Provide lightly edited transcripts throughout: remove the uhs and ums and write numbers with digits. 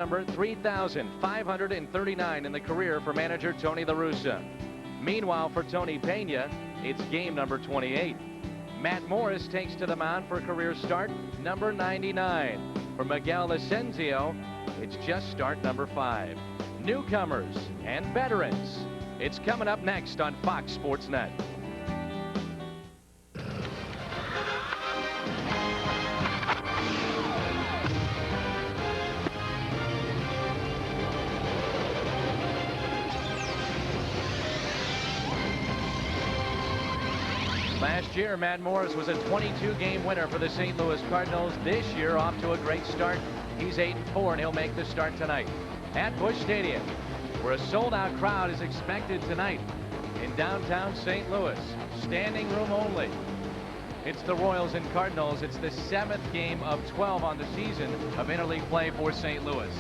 number 3,539 in the career for manager Tony La Russa. Meanwhile, for Tony Pena, it's game number 28. Matt Morris takes to the mound for career start number 99. For Miguel Asensio, it's just start number 5. Newcomers and veterans. It's coming up next on Fox Sports Net. Last year, Matt Morris was a 22-game winner for the St. Louis Cardinals. This year, off to a great start. He's 8-4, and he'll make the start tonight at Busch Stadium, where a sold-out crowd is expected tonight in downtown St. Louis. Standing room only. It's the Royals and Cardinals. It's the 7th game of 12 on the season of interleague play for St. Louis.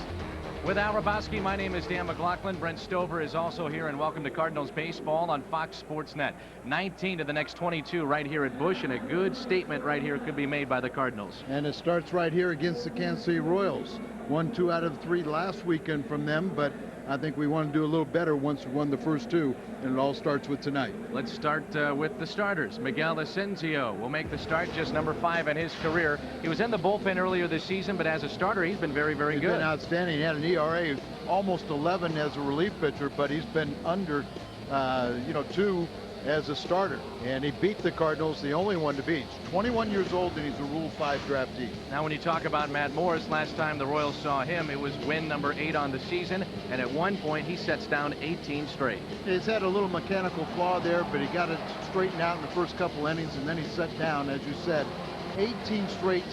With Al Rabowski, my name is Dan McLaughlin. Brent Stover is also here, and welcome to Cardinals baseball on Fox Sports Net. 19 to the next 22 right here at Busch, and a good statement right here could be made by the Cardinals. And it starts right here against the Kansas City Royals. 1-2 out of 3 last weekend from them, but I think we want to do a little better once we won the first 2, and it all starts with tonight. Let's start with the starters. Miguel Asensio will make the start, just number 5 in his career. He was in the bullpen earlier this season, but as a starter, he's been very, very good. He's been outstanding. He had an ERA almost 11 as a relief pitcher, but he's been under 2 as a starter, and he beat the Cardinals, the only one to beat. He's 21 years old, and he's a Rule 5 draftee. Now, when you talk about Matt Morris, last time the Royals saw him, it was win number 8 on the season, and at one point he sets down 18 straight. He's had a little mechanical flaw there, but he got it straightened out in the first couple innings, and then he set down, as you said, 18 straight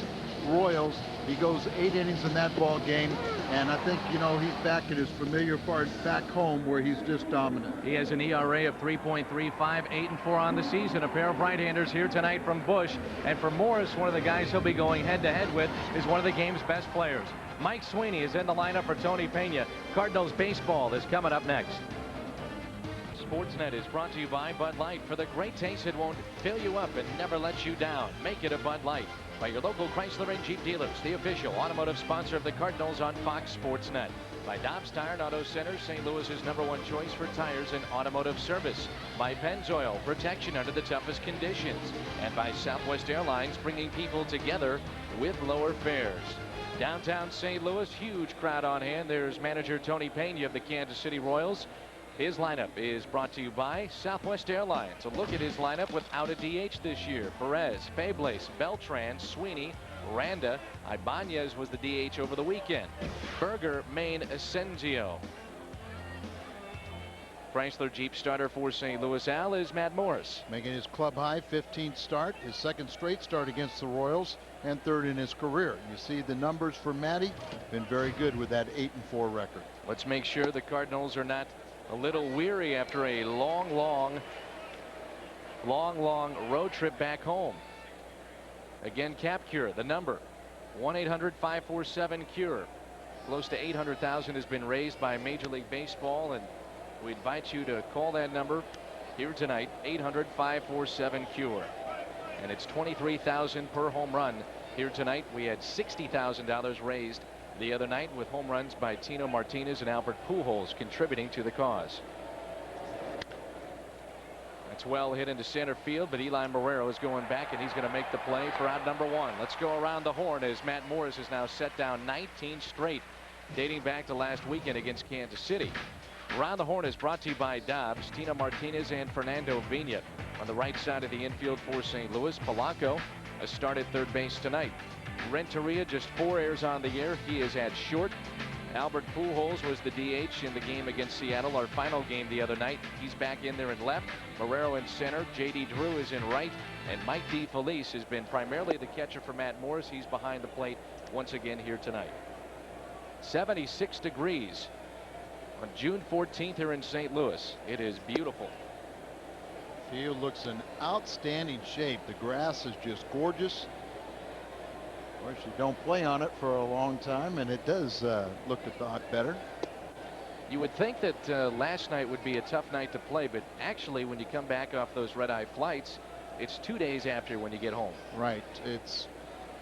Royals. He goes 8 innings in that ball game, and I think, he's back at his familiar part back home where he's just dominant. He has an ERA of 3.35, 8-4 on the season. A pair of right-handers here tonight from Busch. And for Morris, one of the guys he'll be going head-to-head with is one of the game's best players. Mike Sweeney is in the lineup for Tony Pena. Cardinals baseball is coming up next. Sportsnet is brought to you by Bud Light. For the great taste that won't fill you up and never let you down. Make it a Bud Light. By your local Chrysler and Jeep dealers, the official automotive sponsor of the Cardinals on Fox Sports Net. By Dobbs Tire and Auto Center, St. Louis's #1 choice for tires and automotive service. By Pennzoil, protection under the toughest conditions. And by Southwest Airlines, bringing people together with lower fares. Downtown St. Louis, huge crowd on hand. There's manager Tony Pena of the Kansas City Royals. His lineup is brought to you by Southwest Airlines. A look at his lineup without a DH this year. Perez, Fables, Beltran, Sweeney, Randa. Ibanez was the DH over the weekend. Berger, Maine, Asensio. Chrysler Jeep starter for St. Louis, Al, is Matt Morris. Making his club high 15th start, his 2nd straight start against the Royals, and 3rd in his career. You see the numbers for Matty, been very good with that 8-4 record. Let's make sure the Cardinals are not a little weary after a long road trip back home. Again, Cap Cure, the number 1-800-547-CURE. Close to 800,000 has been raised by Major League Baseball, and we invite you to call that number here tonight, 800-547-CURE. And it's $23,000 per home run here tonight. We had $60,000 raised the other night with home runs by Tino Martinez and Albert Pujols contributing to the cause. That's well hit into center field, but Eli Marrero is going back, and he's going to make the play for out number 1. Let's go around the horn as Matt Morris has now set down 19 straight, dating back to last weekend against Kansas City. Around the horn is brought to you by Dobbs, Tino Martinez, and Fernando Vina. On the right side of the infield for St. Louis, Polanco, a start at third base tonight. Renteria, just 4 errors on the year. He is at short. Albert Pujols was the DH in the game against Seattle, our final game the other night. He's back in there in left. Marrero in center. J.D. Drew is in right. And Mike DeFelice has been primarily the catcher for Matt Morris. He's behind the plate once again here tonight. 76 degrees on June 14th here in St. Louis. It is beautiful. Field looks in outstanding shape. The grass is just gorgeous. Of course, you don't play on it for a long time, and it does look a lot better. You would think that last night would be a tough night to play, but actually when you come back off those red-eye flights, it's 2 days after when you get home. Right. It's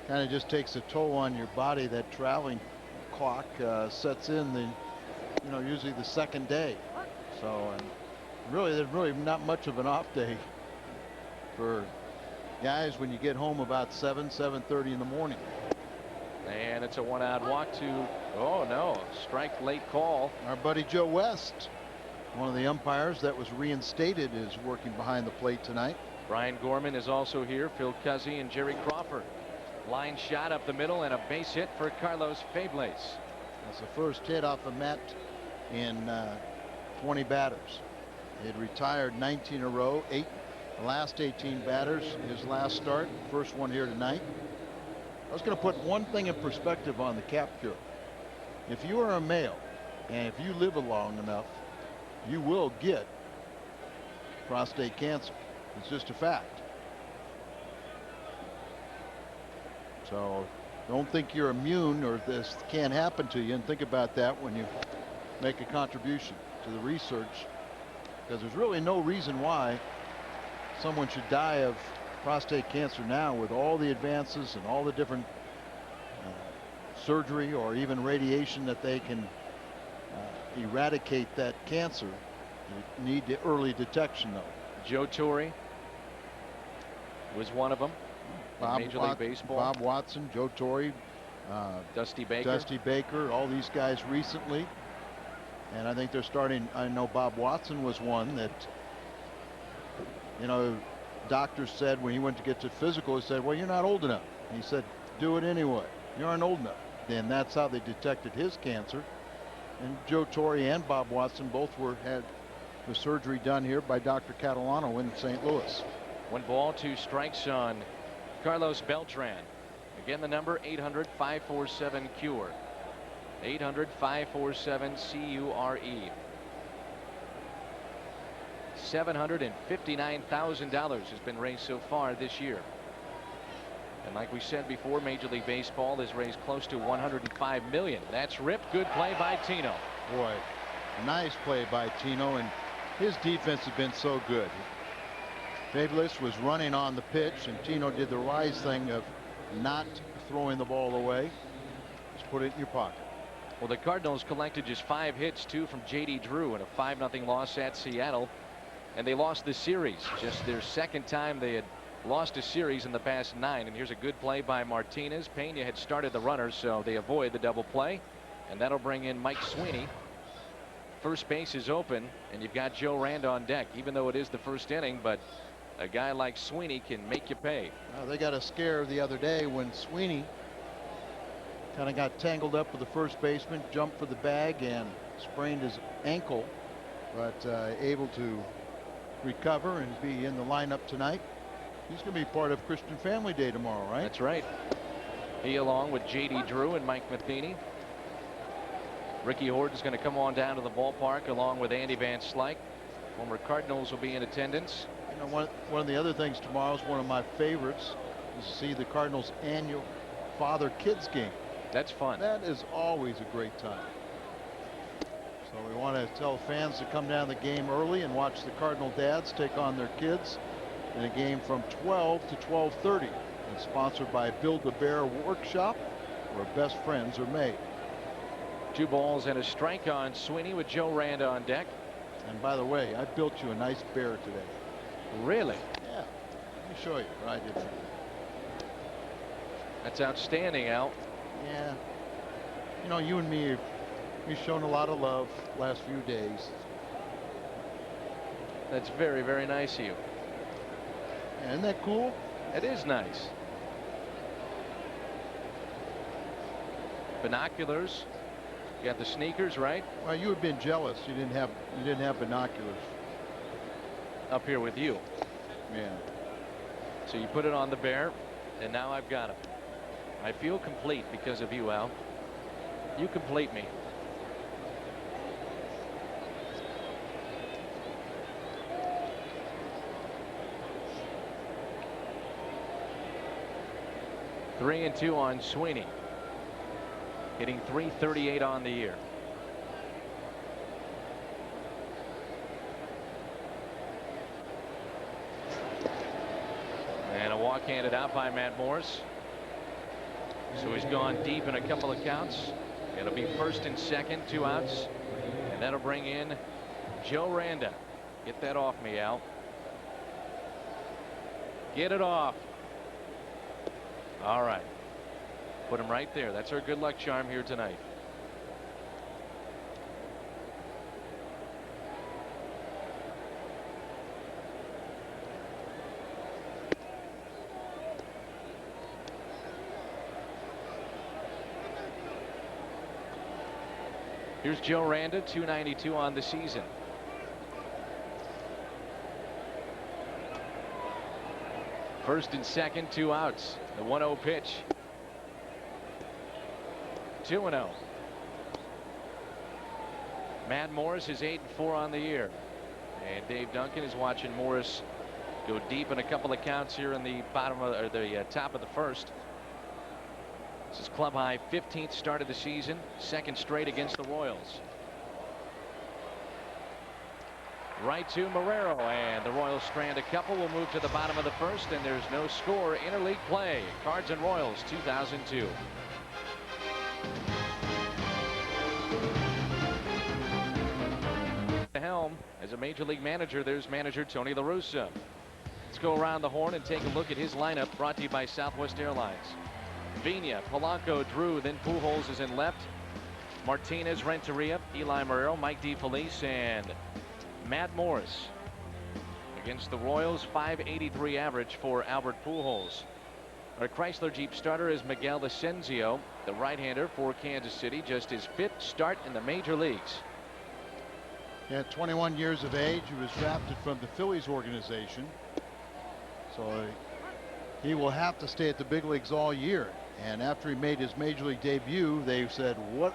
kind of just takes a toll on your body, that traveling clock sets in usually the second day. So and really there's really not much of an off day for guys when you get home about 7:30 in the morning. And it's a 1-out walk to, oh no, strike late call. Our buddy Joe West, one of the umpires that was reinstated, is working behind the plate tonight. Brian Gorman is also here. Phil Cuzzy and Jerry Crawford. Line shot up the middle and a base hit for Carlos Febles. That's the first hit off the mat in 20 batters. He had retired 19 in a row, the last 18 batters. His last start, first one here tonight. I was going to put one thing in perspective on the cap cure. If you are a male and if you live long enough, you will get prostate cancer. It's just a fact. So don't think you're immune or this can't happen to you, and think about that when you make a contribution to the research, because there's really no reason why someone should die of prostate cancer now, with all the advances and all the different surgery or even radiation that they can eradicate that cancer. You need the early detection, though. Joe Torre was one of them. Major League Baseball. Bob Watson, Joe Torre, Dusty Baker. Dusty Baker, all these guys recently. And I think they're starting. I know Bob Watson was one that, doctors said when he went to get to physical, he said, well, you're not old enough. And he said, do it anyway. You aren't old enough. Then that's how they detected his cancer. And Joe Torre and Bob Watson both had the surgery done here by Dr. Catalano in St. Louis. 1 ball, 2 strikes on Carlos Beltran. Again, the number 800-547-CURE. 800-547-CURE. $759,000 has been raised so far this year. And like we said before, Major League Baseball has raised close to $105 million. That's ripped. Good play by Tino. Boy, nice play by Tino, and his defense has been so good. Febles was running on the pitch, and Tino did the wise thing of not throwing the ball away. Just put it in your pocket. Well, the Cardinals collected just 5 hits, 2 from J.D. Drew in a 5-0 loss at Seattle. And they lost the series. Just their second time they had lost a series in the past 9. And here's a good play by Martinez. Pena had started the runner, so they avoid the double play. And that'll bring in Mike Sweeney. First base is open, and you've got Joe Rand on deck, even though it is the first inning. But a guy like Sweeney can make you pay. They got a scare the other day when Sweeney kind of got tangled up with the first baseman, jumped for the bag, and sprained his ankle, but able to recover and be in the lineup tonight. He's going to be part of Christian Family Day tomorrow, right? That's right. He, along with J.D. Drew and Mike Matheny. Ricky Horton's going to come on down to the ballpark along with Andy Van Slyke. Former Cardinals will be in attendance. One of the other things tomorrow is one of my favorites is to see the Cardinals' annual father-kids game. That's fun. That is always a great time. So we want to tell fans to come down the game early and watch the Cardinal dads take on their kids in a game from 12 to 12:30. It's sponsored by Build-A-Bear Workshop, where best friends are made. 2 balls and a strike on Sweeney with Joe Rand on deck. And by the way, I built you a nice bear today. Really? Yeah. Let me show you what I did for you. That's outstanding, Al. Yeah. You and me, we've shown a lot of love last few days. That's very, very nice of you. Yeah, isn't that cool? It is nice. Binoculars. You got the sneakers, right? Well, you had been jealous. You didn't have binoculars. Up here with you. Yeah. So you put it on the bear, and now I've got him. I feel complete because of you, Al. You complete me. Three and 2 on Sweeney. Hitting .338 on the year. And a walk handed out by Matt Morris. So he's gone deep in a couple of counts. It'll be first and second, 2 outs. And that'll bring in Joe Randa. Get that off me, Al. Get it off. All right. Put him right there. That's our good luck charm here tonight. Here's Joe Randa, 292 on the season. First and second, 2 outs. The 1-0 pitch. 2-0. Matt Morris is 8-4 on the year. And Dave Duncan is watching Morris go deep in a couple of counts here in the bottom of, or the top of the first. This is club high 15th start of the season, second straight against the Royals. Right to Marrero, and the Royals strand a couple. Will move to the bottom of the first, and there's no score. Interleague play. Cards and Royals 2002. The helm as a major league manager. There's manager Tony La Russa. Let's go around the horn and take a look at his lineup, brought to you by Southwest Airlines. Vina, Polanco, Drew, then Pujols is in left. Martinez, Renteria, Eli Marrero, Mike DeFelice, and Matt Morris. Against the Royals, .583 average for Albert Pujols. Our Chrysler Jeep starter is Miguel Asensio, the right-hander for Kansas City, just his 5th start in the major leagues. Yeah, 21 years of age. He was drafted from the Phillies organization, so he will have to stay at the big leagues all year. And after he made his major league debut, they said, what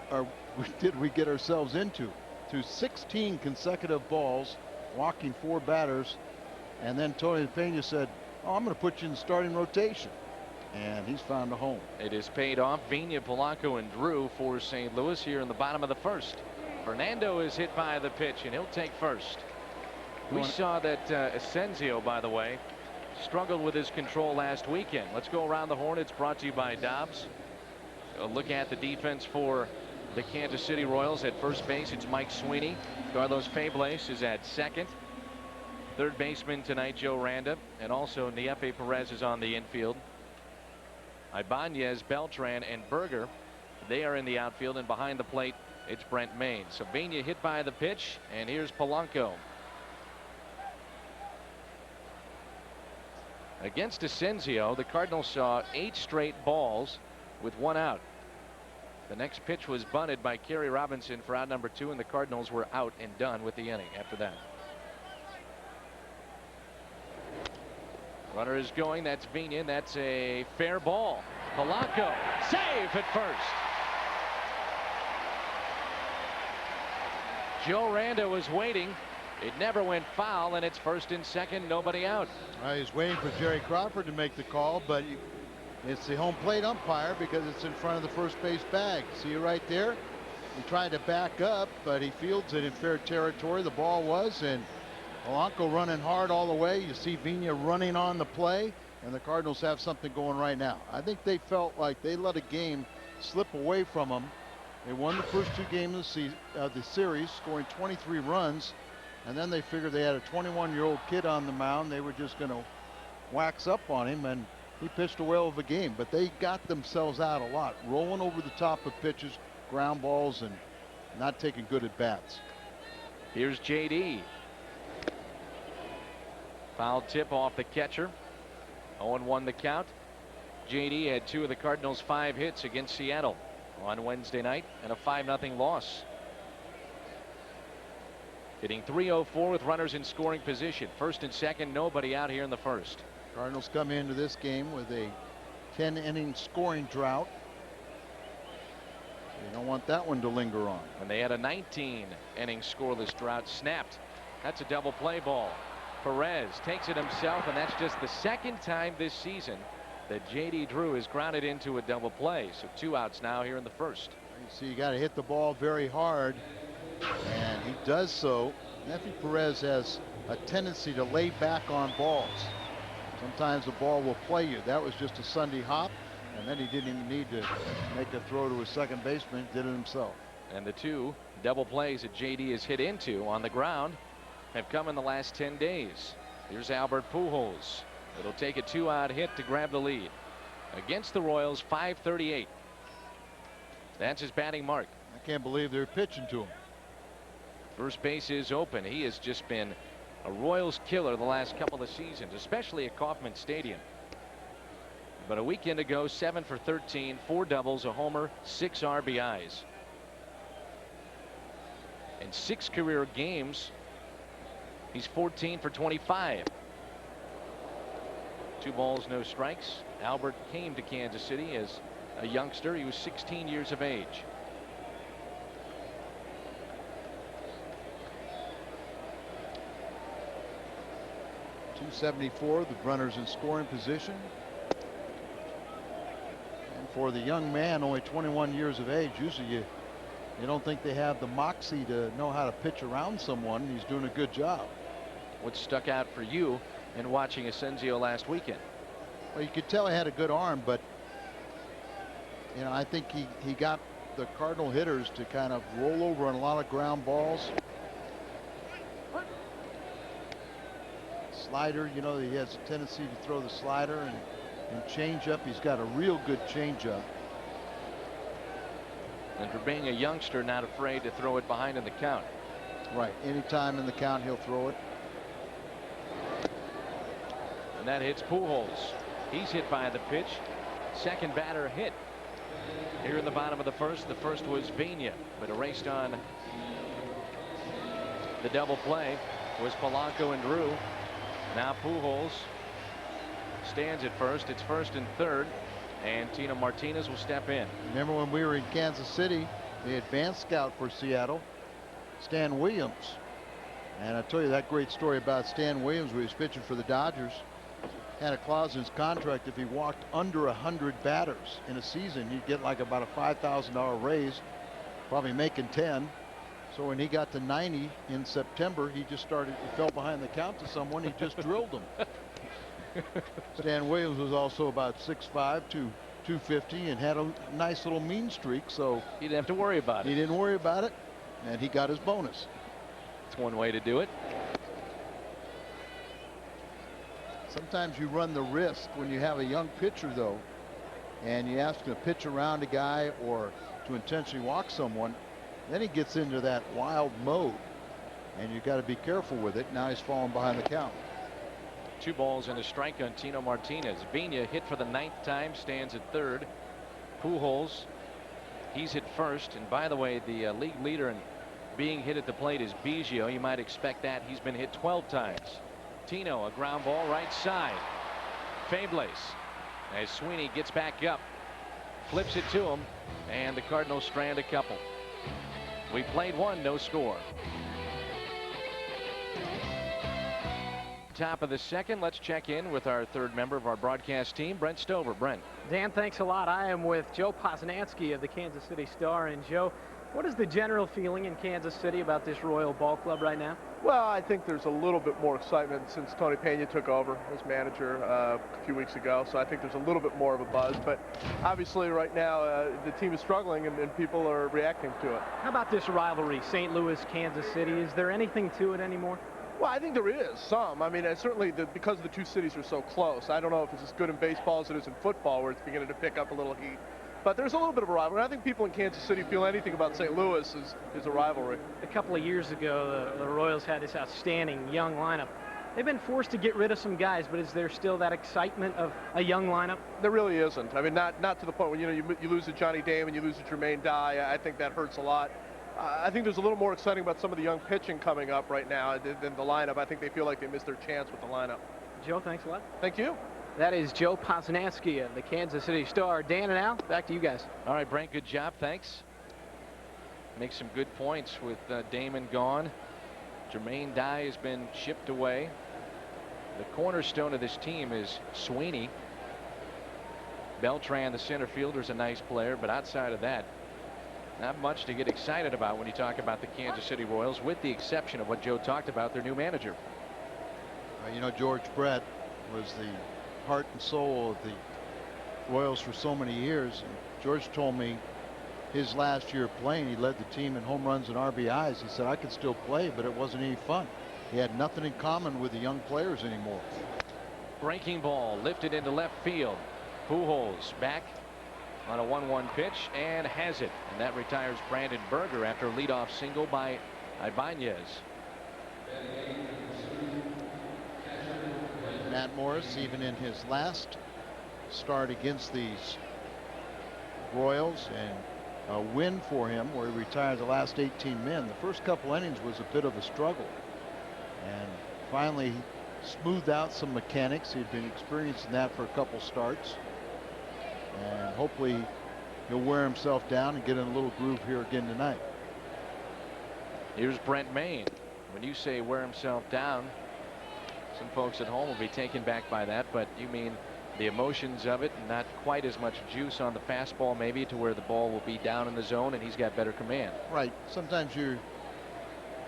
did we get ourselves into? To 16 consecutive balls, walking 4 batters, and then Tony Peña said, oh, I'm going to put you in the starting rotation, and he's found a home. It is paid off. Vina, Polanco, and Drew for St. Louis here in the bottom of the first. Fernando is hit by the pitch, and he'll take first. We saw that Asensio, by the way, struggled with his control last weekend. Let's go around the horn. It's brought to you by Dobbs. A look at the defense for the Kansas City Royals. At first base, it's Mike Sweeney. Carlos Febles is at second. Third baseman tonight, Joe Randa, and also Niefe Perez is on the infield. Ibanez, Beltran, and Berger, they are in the outfield, and behind the plate, it's Brent Maine. So Vina hit by the pitch, and here's Polanco. Against Asensio, the Cardinals saw 8 straight balls with 1 out. The next pitch was bunted by Kerry Robinson for out number 2, and the Cardinals were out and done with the inning after that. Runner is going. That's Vina. That's a fair ball. Polanco, safe at first. Joe Randa was waiting. It never went foul, and it's first and second, nobody out. He's waiting for Jerry Crawford to make the call, but it's the home plate umpire because it's in front of the first base bag. See it right there? He tried to back up, but he fields it in fair territory. The ball was, and Polanco running hard all the way. You see Vina running on the play, and the Cardinals have something going right now. I think they felt like they let a game slip away from them. They won the first 2 games of the series, scoring 23 runs. And then they figured they had a 21-year-old kid on the mound. They were just going to wax up on him, and he pitched a whale of a game. But they got themselves out a lot, rolling over the top of pitches, ground balls, and not taking good at bats. Here's JD. Foul tip off the catcher. 0-1 the count. JD had 2 of the Cardinals' 5 hits against Seattle on Wednesday night, and a 5-0 loss. Hitting .304 with runners in scoring position. First and second, nobody out here in the first. Cardinals come into this game with a 10-inning scoring drought. You don't want that one to linger on. And they had a 19-inning scoreless drought. Snapped. That's a double play ball. Perez takes it himself, and that's just the second time this season that J.D. Drew is grounded into a double play. So 2 outs now here in the first. You see, you got to hit the ball very hard, and he does so. Nephi Perez has a tendency to lay back on balls. Sometimes the ball will play you. That was just a Sunday hop, And then he didn't even need to make a throw to his second baseman. He did it himself. And the 2 double plays that JD has hit into on the ground have come in the last 10 days. Here's Albert Pujols. It'll take a 2-out hit to grab the lead. Against the Royals, .538. That's his batting mark. I can't believe they're pitching to him. First base is open. He has just been a Royals killer the last couple of seasons, especially at Kauffman Stadium. But a weekend ago, 7 for 13, 4 doubles, a homer, 6 RBIs. In 6 career games, he's 14 for 25. 2 balls, no strikes. Albert came to Kansas City as a youngster. He was 16 years of age. .274. The runners in scoring position. And for the young man, only 21 years of age, usually you don't think they have the moxie to know how to pitch around someone. He's doing a good job. What stuck out for you in watching Asensio last weekend? Well, you could tell he had a good arm, but I think he got the Cardinal hitters to kind of roll over on a lot of ground balls. Slider, he has a tendency to throw the slider and changeup. He's got a real good changeup. And for being a youngster, not afraid to throw it behind in the count. Right. Anytime in the count, he'll throw it. And that hits Pujols. He's hit by the pitch. Second batter hit here in the bottom of the first. The first was Vina, but erased on the double play was Polanco and Drew. Now Pujols stands at first. It's first and third, and Tino Martinez will step in. Remember when we were in Kansas City, the advanced scout for Seattle, Stan Williams. And I tell you that great story about Stan Williams, where he was pitching for the Dodgers, had a clause in his contract if he walked under 100 batters in a season, he'd get like about a $5,000 raise, probably making 10. So when he got to 90 in September, he fell behind the count to someone. He just drilled him. Stan Williams was also about 6'5", 250, and had a nice little mean streak. So he didn't have to worry about it. He didn't worry about it, and he got his bonus. It's one way to do it. Sometimes you run the risk when you have a young pitcher, though, and you ask him to pitch around a guy or to intentionally walk someone. Then he gets into that wild mode, and you got to be careful with it. Now he's falling behind the count. 2 balls and a strike on Tino Martinez. Vina hit for the 9th time, stands at third. Pujols, he's hit first. And by the way, the league leader in being hit at the plate is Biggio. You might expect that. He's been hit 12 times. Tino, a ground ball right side. Fables as Sweeney gets back up, flips it to him, and the Cardinals strand a couple. We played 1, no score. Top of the second, let's check in with our third member of our broadcast team, Brent Stover. Brent. Dan, thanks a lot. I am with Joe Posnanski of the Kansas City Star. And Joe, what is the general feeling in Kansas City about this Royal Ball Club right now? Well, I think there's a little bit more excitement since Tony Pena took over as manager a few weeks ago. So I think there's a little bit more of a buzz. But obviously right now the team is struggling and people are reacting to it. How about this rivalry, St. Louis, Kansas City? Is there anything to it anymore? Well, I think there is some. I mean, certainly because the 2 cities are so close. I don't know if it's as good in baseball as it is in football, where it's beginning to pick up a little heat. But there's a little bit of a rivalry. I think people in Kansas City feel anything about St. Louis is a rivalry. A couple of years ago, the Royals had this outstanding young lineup. They've been forced to get rid of some guys, but is there still that excitement of a young lineup? There really isn't. I mean, not to the point when you lose to Johnny Damon, you lose to Jermaine Dye. I think that hurts a lot. I think there's a little more exciting about some of the young pitching coming up right now than the lineup. I think they feel like they missed their chance with the lineup. Joe, thanks a lot. Thank you. That is Joe Posnanski of the Kansas City Star. Dan and Al, back to you guys. All right, Brent, good job. Thanks. Make some good points with Damon gone. Jermaine Dye has been shipped away. The cornerstone of this team is Sweeney. Beltran, the center fielder, is a nice player, but outside of that, not much to get excited about when you talk about the Kansas City Royals, with the exception of what Joe talked about, their new manager. George Brett was the heart and soul of the Royals for so many years. And George told me his last year playing, he led the team in home runs and RBIs. He said, I could still play, but it wasn't any fun. He had nothing in common with the young players anymore. Breaking ball lifted into left field. Pujols back on a 1-1 pitch and has it. And that retires Brandon Berger after a leadoff single by Ibanez. Matt Morris, even in his last start against these Royals, and a win for him where he retired the last 18 men. The first couple innings was a bit of a struggle, and finally smoothed out some mechanics. He'd been experiencing that for a couple starts, and hopefully he'll wear himself down and get in a little groove here again tonight. Here's Brent Maine. When you say wear himself down, some folks at home will be taken back by that, but you mean the emotions of it, and not quite as much juice on the fastball maybe to where the ball will be down in the zone and he's got better command. Right. Sometimes you're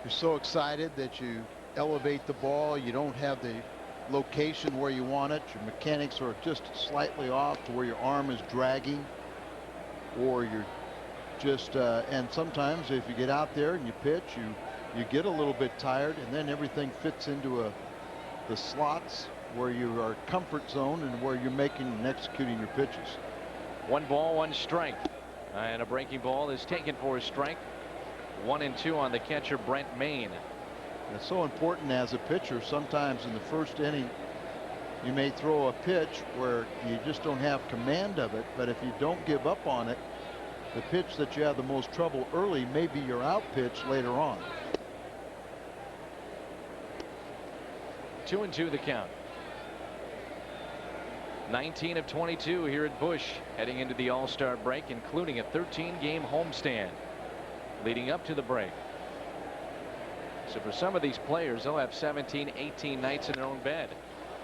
so excited that you elevate the ball. You don't have the location where you want it. Your mechanics are just slightly off to where your arm is dragging, or you're just and sometimes if you get out there and you pitch, you get a little bit tired, and then everything fits into the slots where you are comfort zone and where you're making and executing your pitches. 1 ball, 1 strike, and a breaking ball is taken for a strike. 1-2 on the catcher Brent Maine. And it's so important as a pitcher. Sometimes in the first inning you may throw a pitch where you just don't have command of it, but if you don't give up on it, the pitch that you have the most trouble early may be your out pitch later on. 2-2 the count. 19 of 22 here at Busch heading into the All-Star break, including a 13-game homestand leading up to the break. So for some of these players, they'll have 17, 18 nights in their own bed.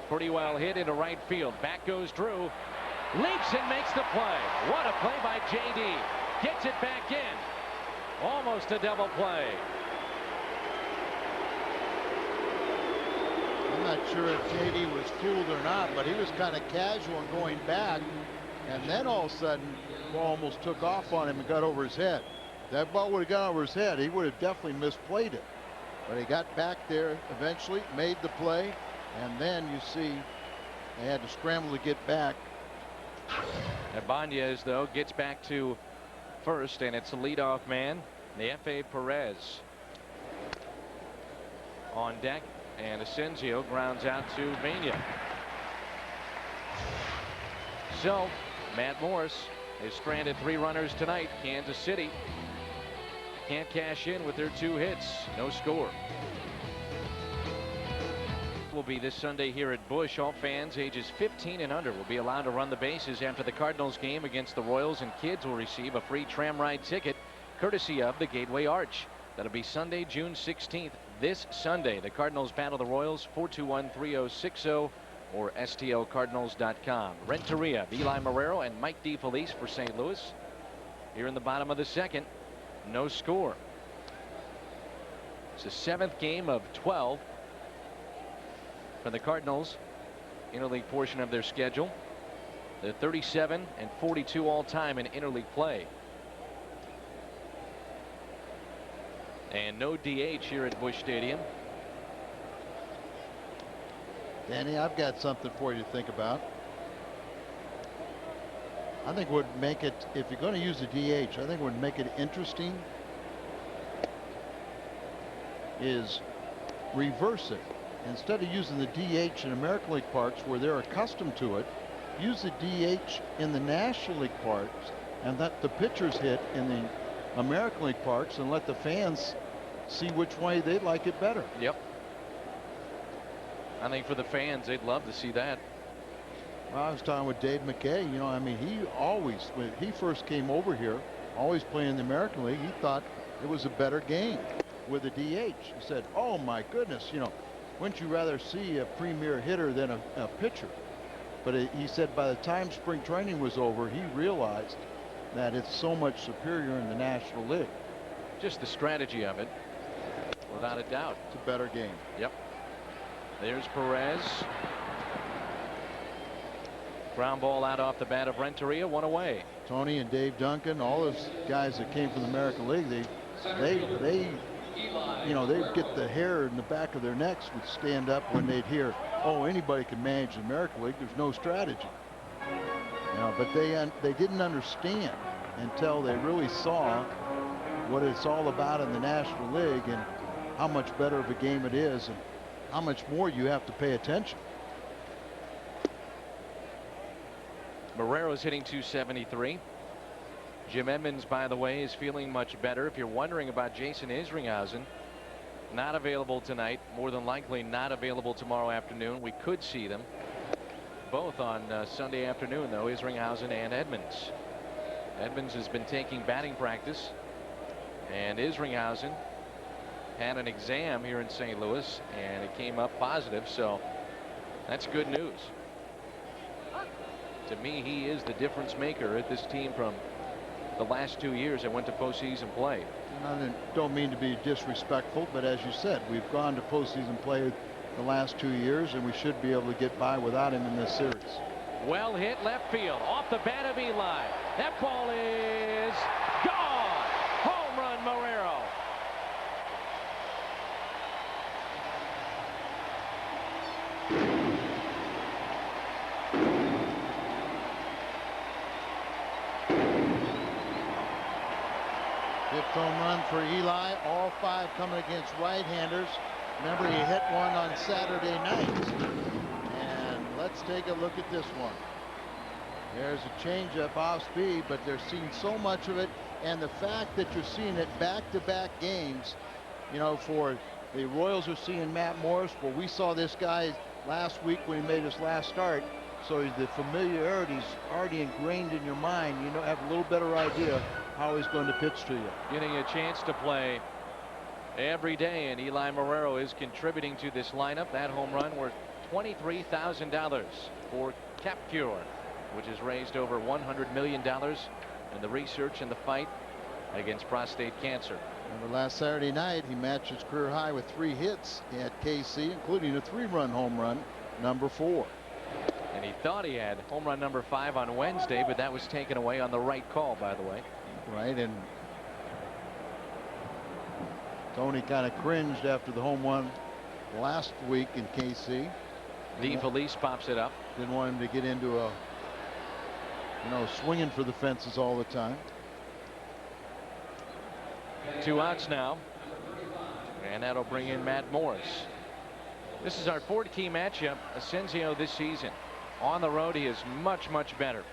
Pretty well hit into right field. Back goes Drew. Leaps and makes the play. What a play by JD. Gets it back in. Almost a double play. I'm not sure if JD was fooled or not, but he was kind of casual and going back, and then all of a sudden the ball almost took off on him and got over his head. If that ball would have gone over his head, he would have definitely misplayed it. But he got back there eventually, made the play, and then you see they had to scramble to get back. Ibanez, though, gets back to first, and it's a leadoff man, the F.A. Perez on deck, and Asensio grounds out to Mania. So Matt Morris has stranded 3 runners tonight. Kansas City can't cash in with their 2 hits. No score. Will be this Sunday here at Busch. All fans ages 15 and under will be allowed to run the bases after the Cardinals game against the Royals, and kids will receive a free tram ride ticket courtesy of the Gateway Arch. That'll be Sunday, June 16th. This Sunday, the Cardinals battle the Royals. 421-3060 or stlcardinals.com. Renteria, Eli Marrero, and Mike DeFelice for St. Louis. Here in the bottom of the second, no score. It's the 7th game of 12 for the Cardinals interleague portion of their schedule. They're 37 and 42 all time in interleague play. And no DH here at Busch Stadium. Danny, I've got something for you to think about. I think would make it, if you're going to use the DH, I think would make it interesting is reverse it. Instead of using the DH in American League parks where they're accustomed to it, use the DH in the National League parks and let the pitchers hit in the American League parks and let the fans see which way they'd like it better. Yep. I think for the fans, they'd love to see that. Well, I was talking with Dave McKay. You know, I mean, he always, when he first came over here, always playing in the American League, he thought it was a better game with a DH. He said, oh my goodness, you know, wouldn't you rather see a premier hitter than a pitcher? But he said by the time spring training was over, he realized that it's so much superior in the National League. Just the strategy of it, without a doubt. It's a better game. Yep. There's Perez. Ground ball out off the bat of Renteria, one away. Tony and Dave Duncan, all those guys that came from the American League, they get the hair in the back of their necks would stand up when they'd hear, oh, anybody can manage the American League. There's no strategy. But they didn't understand until they really saw what it's all about in the National League and how much better of a game it is and how much more you have to pay attention. Marrero's hitting .273. Jim Edmonds, by the way, is feeling much better. If you're wondering about Jason Isringhausen, not available tonight, more than likely not available tomorrow afternoon. We could see them both on Sunday afternoon, though, Isringhausen and Edmonds. Edmonds has been taking batting practice, and Isringhausen had an exam here in St. Louis, and it came up positive, so that's good news. To me, he is the difference maker at this team from the last 2 years that went to postseason play. I don't mean to be disrespectful, but as you said, we've gone to postseason play the last 2 years, and we should be able to get by without him in this series. Well hit left field off the bat of Eli. That ball is gone. Home run, Marrero. Fifth home run for Eli, all 5 coming against right-handers. Remember, he hit one on Saturday night. And let's take a look at this one. There's a changeup off speed, but they're seeing so much of it. And the fact that you're seeing it back-to-back games, for the Royals are seeing Matt Morris. Well, we saw this guy last week when he made his last start. So the familiarity is already ingrained in your mind. You have a little better idea how he's going to pitch to you. Getting a chance to play every day, and Eli Marrero is contributing to this lineup. That home run worth $23,000 for CapCure, which has raised over $100 million in the research and the fight against prostate cancer. Remember last Saturday night, he matched his career high with 3 hits at KC, including a 3-run home run, number 4. And he thought he had home run number 5 on Wednesday, but that was taken away on the right call, by the way. Right, and Tony kind of cringed after the home run last week in KC. DeFelice pops it up. Didn't want him to get into a, swinging for the fences all the time. 2 outs now, and that'll bring in Matt Morris. This is our 4th key matchup. Asensio this season on the road, he is much better.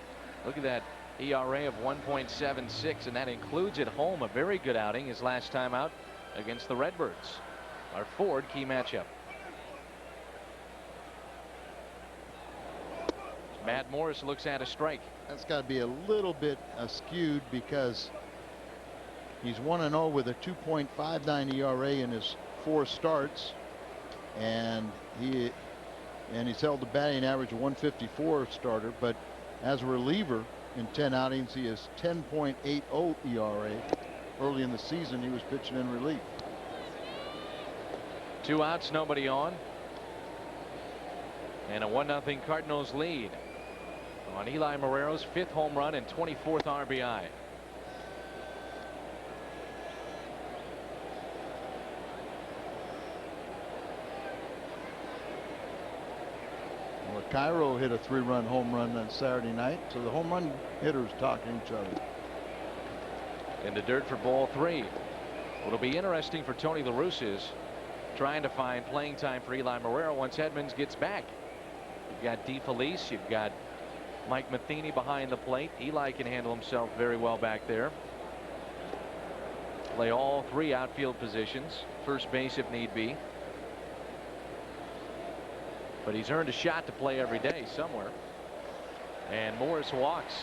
Look at that ERA of 1.76, and that includes at home a very good outing his last time out against the Redbirds. Our 4th key matchup. Matt Morris looks at a strike. That's got to be a little bit skewed because he's 1-0 with a 2.59 ERA in his 4 starts, and he's held the batting average of 154 starter, but as a reliever in 10 outings, he is 10.80 ERA. Early in the season, he was pitching in relief. 2 outs, nobody on, and a 1-0 Cardinals lead on Eli Marrero's 5th home run and 24th RBI. Well, Cairo hit a 3-run home run on Saturday night, so the home run hitters talking to each other. In the dirt for ball 3. It'll be interesting for Tony La Russa's trying to find playing time for Eli Marrero once Edmonds gets back. You've got DeFelice, you've got Mike Matheny behind the plate. Eli can handle himself very well back there. Play all 3 outfield positions, first base if need be. But he's earned a shot to play every day somewhere. And Morris walks.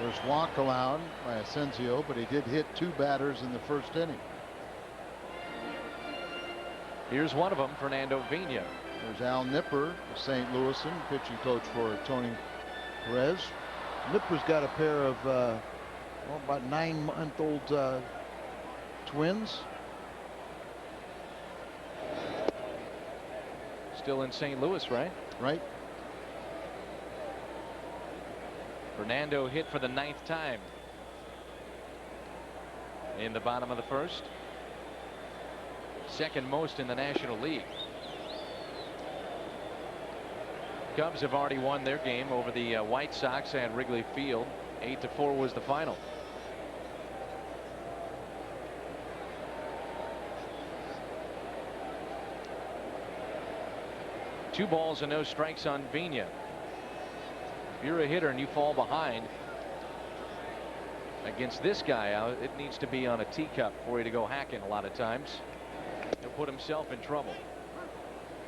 First walk allowed by Asensio, but he did hit 2 batters in the 1st inning. Here's one of them, Fernando Vina. There's Al Nipper, the St. Louisan, pitching coach for Tony Perez. Nipper's got a pair of about 9-month-old Twins. Still in St. Louis, right? Right. Fernando hit for the 9th time in the bottom of the first. Second most in the National League. Cubs have already won their game over the White Sox at Wrigley Field. 8-4 was the final. Two balls and no strikes on Vina. If you're a hitter and you fall behind against this guy, it needs to be on a teacup for you to go hacking a lot of times. He'll put himself in trouble.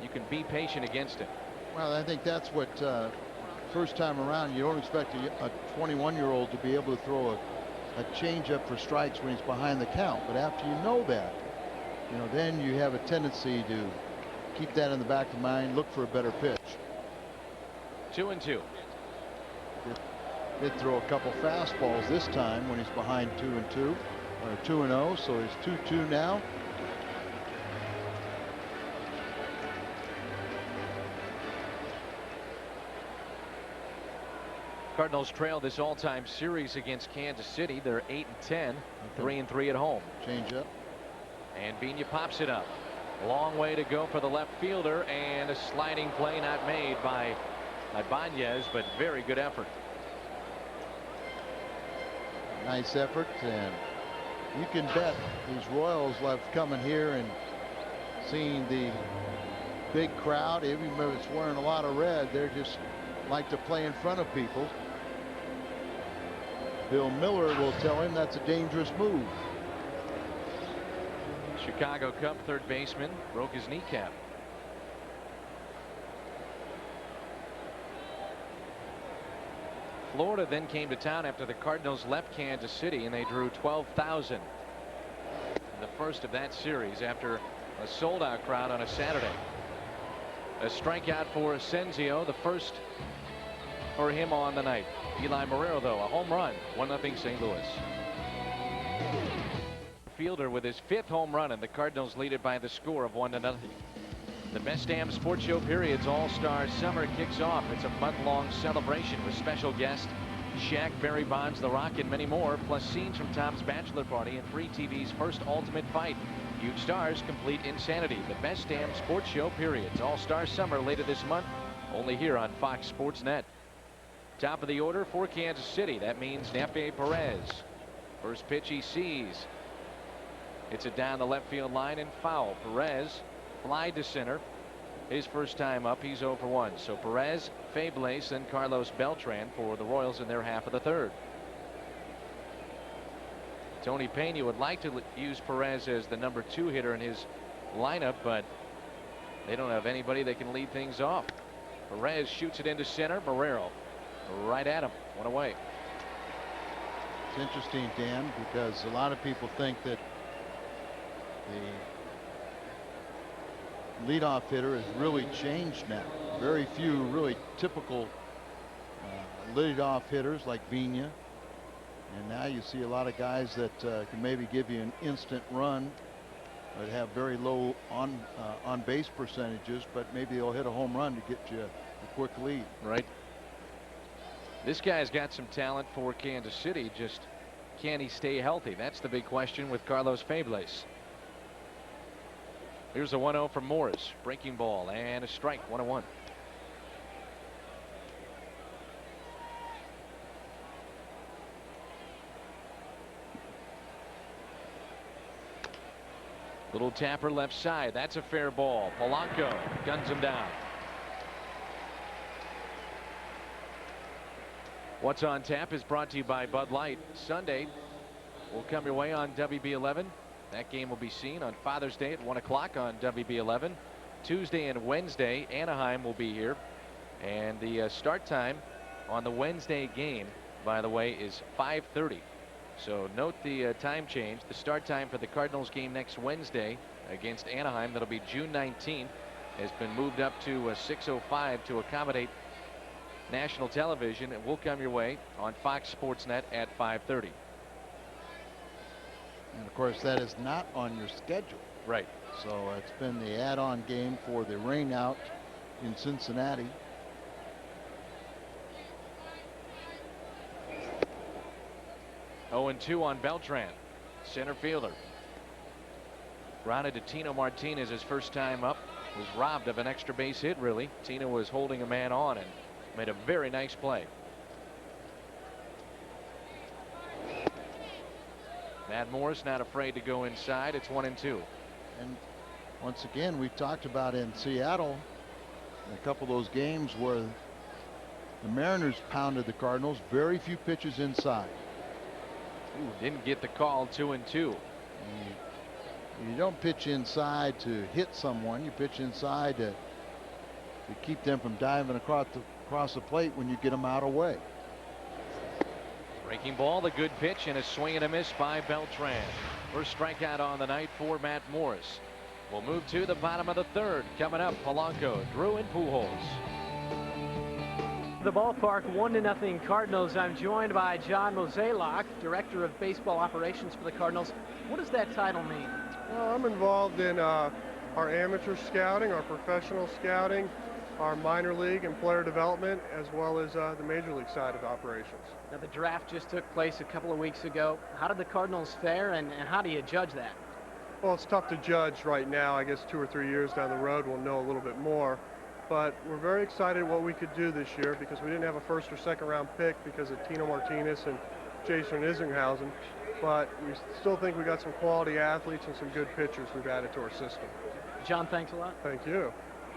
You can be patient against him. Well, I think that's what first time around, you don't expect a 21-year-old to be able to throw a changeup for strikes when he's behind the count. But after you know that, then you have a tendency to keep that in the back of the mind, look for a better pitch. 2-2. Did throw a couple fastballs this time when he's behind 2-2 or 2-0, so he's 2-2 now. Cardinals trail this all-time series against Kansas City. They're 8-10, 3-3 at home. Change up. And Vina pops it up. Long way to go for the left fielder, and a sliding play not made by Ibanez, but very good effort. Nice effort, and you can bet these Royals love coming here and seeing the big crowd. Even if it's wearing a lot of red, they're just like to play in front of people. Bill Miller will tell him that's a dangerous move. Chicago Cub third baseman broke his kneecap. Florida then came to town after the Cardinals left Kansas City, and they drew 12,000 in the first of that series after a sold-out crowd on a Saturday. A strikeout for Asensio, the first for him on the night. Eli Morero, though, a home run, 1-0 St. Louis. Fielder with his 5th home run, and the Cardinals lead it by the score of 1-0. The Best Damn Sports Show Period's All-Star Summer kicks off. It's a month-long celebration with special guests Shaq, Barry Bonds, The Rock, and many more, plus scenes from Tom's bachelor party and Free TV's first Ultimate Fight. Huge stars, complete insanity. The Best Damn Sports Show Period's All-Star Summer later this month, only here on Fox Sports Net. Top of the order for Kansas City. That means Nefe Perez. First pitch he sees. It's a down the left field line and foul. Perez fly to center. His first time up, he's 0 for 1. So Perez, Fables, and Carlos Beltran for the Royals in their half of the third. Tony Pena would like to use Perez as the number 2 hitter in his lineup, but they don't have anybody that can lead things off. Perez shoots it into center. Morero right at him. One away. It's interesting, Dan, because a lot of people think that the leadoff hitter has really changed now. Very few really typical leadoff hitters like Vina, and now you see a lot of guys that can maybe give you an instant run, but have very low on base percentages, but maybe they'll hit a home run to get you a quick lead. Right. This guy's got some talent for Kansas City. Just can he stay healthy? That's the big question with Carlos Fables. Here's a 1-0 from Morris. Breaking ball and a strike. 1-1. Little tapper left side. That's a fair ball. Polanco guns him down. What's on Tap is brought to you by Bud Light. Sunday will come your way on WB11. That game will be seen on Father's Day at 1 o'clock on WB11. Tuesday and Wednesday, Anaheim will be here. And the start time on the Wednesday game, by the way, is 5:30. So note the time change. The start time for the Cardinals game next Wednesday against Anaheim, that'll be June 19th, has been moved up to 6:05 to accommodate national television. It will come your way on Fox Sports Net at 5:30. And of course, that is not on your schedule. Right. So it's been the add-on game for the rainout in Cincinnati. Oh, and 2 on Beltran, center fielder. Grounded to Tino Martinez his first time up. Was robbed of an extra base hit, really. Tino was holding a man on and made a very nice play. Matt Morris not afraid to go inside. It's 1-2. And once again, we talked about in Seattle a couple of those games where the Mariners pounded the Cardinals. Very few pitches inside. Ooh, didn't get the call. 2-2. You don't pitch inside to hit someone. You pitch inside to keep them from diving across the plate when you get them out of the way. Breaking ball, the good pitch, and a swing and a miss by Beltran. First strikeout on the night for Matt Morris. We'll move to the bottom of the third. Coming up, Polanco, Drew, and Pujols. The ballpark, 1-0 Cardinals. I'm joined by John Mozeliak, Director of Baseball Operations for the Cardinals. What does that title mean? Well, I'm involved in our amateur scouting, our professional scouting, our minor league and player development, as well as the major league side of operations. Now, the draft just took place a couple of weeks ago. How did the Cardinals fare, and how do you judge that? Well, it's tough to judge right now. I guess 2 or 3 years down the road we'll know a little bit more. But we're very excited what we could do this year because we didn't have a first or second round pick because of Tino Martinez and Jason Isringhausen. But we still think we got some quality athletes and some good pitchers we've added to our system. John, thanks a lot. Thank you.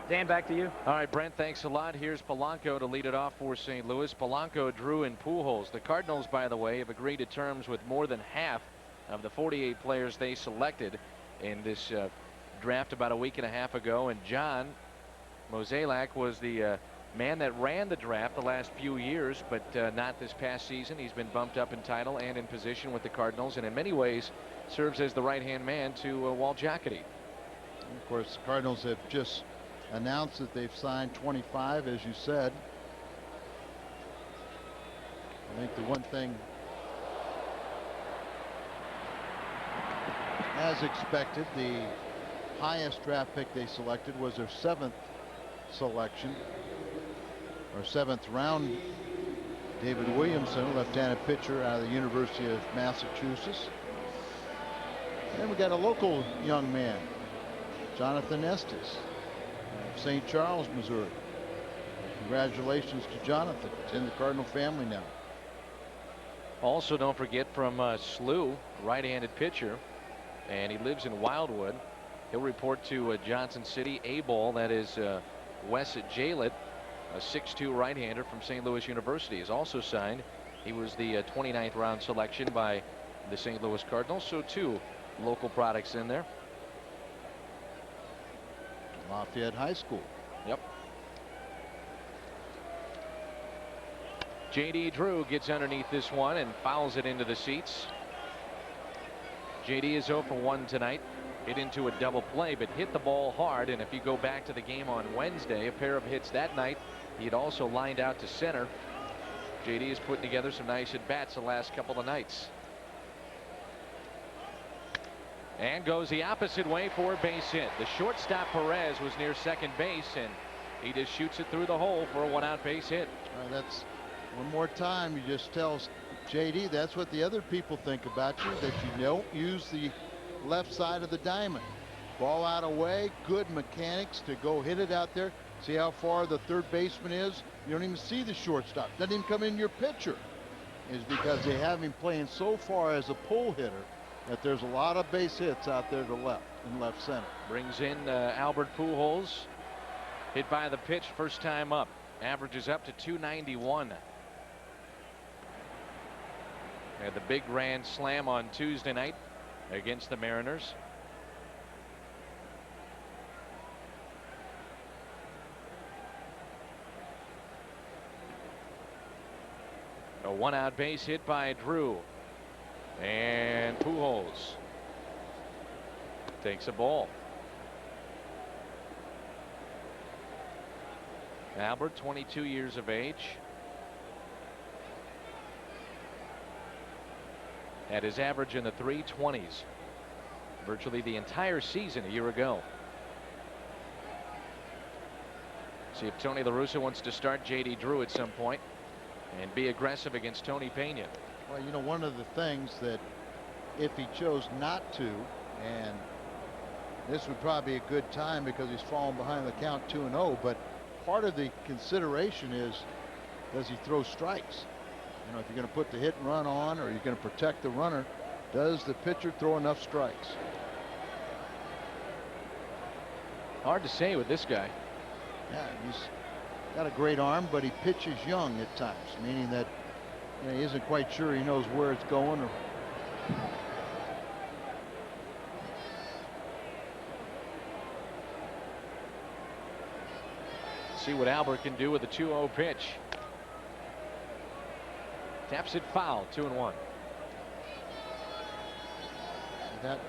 Dan, back to you. All right, Brent, thanks a lot. Here's Polanco to lead it off for St. Louis. Polanco, Drew, and Pujols. The Cardinals, by the way, have agreed to terms with more than half of the 48 players they selected in this draft about a week and a half ago. And John Mozeliak was the man that ran the draft the last few years, but not this past season. He's been bumped up in title and in position with the Cardinals, and in many ways serves as the right-hand man to Walt Jocketty. Of course, the Cardinals have just announced that they've signed 25, as you said. I think the one thing, as expected, the highest draft pick they selected was their 7th selection, or 7th round, David Williamson, left-handed pitcher out of the University of Massachusetts. And we got a local young man, Jonathan Estes, of St. Charles, Missouri. Congratulations to Jonathan. It's in the Cardinal family now. Also, don't forget from SLU, right-handed pitcher, and he lives in Wildwood. He'll report to Johnson City. A-ball, that is Wes Jalett, a 6'2" right-hander from St. Louis University, is also signed. He was the 29th round selection by the St. Louis Cardinals, so 2 local products in there. Lafayette High School. Yep. J.D. Drew gets underneath this one and fouls it into the seats. J.D. is 0 for 1 tonight. Hit into a double play, but hit the ball hard. And if you go back to the game on Wednesday, a pair of hits that night, he had also lined out to center. J.D. is putting together some nice at-bats the last couple of nights. And goes the opposite way for a base hit. The shortstop Perez was near second base, and he just shoots it through the hole for a 1-out base hit. That's one more time. You just tell JD that's what the other people think about you, that you don't use the left side of the diamond. Ball out of way, good mechanics to go hit it out there. See how far the third baseman is? You don't even see the shortstop. Doesn't even come in your picture. Is because they have him playing so far as a pull hitter that there's a lot of base hits out there to left and left center. Brings in Albert Pujols. Hit by the pitch first time up. Averages up to 291. Had the big grand slam on Tuesday night against the Mariners. A 1-out base hit by Drew. And Pujols takes a ball. Albert, 22 years of age. Had his average in the 320s virtually the entire season a year ago. See if Tony La Russa wants to start J.D. Drew at some point and be aggressive against Tony Pena. Well, you know, one of the things that if he chose not to, and this would probably be a good time because he's fallen behind the count 2-0, but part of the consideration is, does he throw strikes? You know, if you're going to put the hit and run on, or you're going to protect the runner, does the pitcher throw enough strikes? Hard to say with this guy. Yeah, he's got a great arm, but he pitches young at times, meaning that, you know, he isn't quite sure he knows where it's going. Or see what Albert can do with a 2-0 pitch. Taps it foul, 2-1. that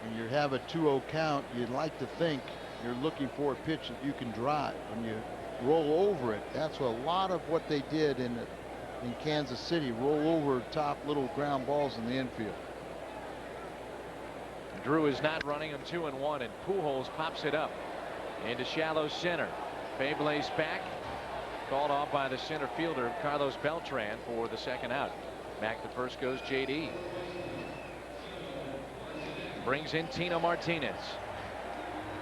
when you have a 2-0 count, you'd like to think you're looking for a pitch that you can drive. When you roll over it, that's a lot of what they did in Kansas City. Roll over top little ground balls in the infield. Drew is not running him 2-1, and Pujols pops it up into shallow center. Fable's back, called off by the center fielder Carlos Beltran for the second out. Back to first goes J.D. Brings in Tino Martinez.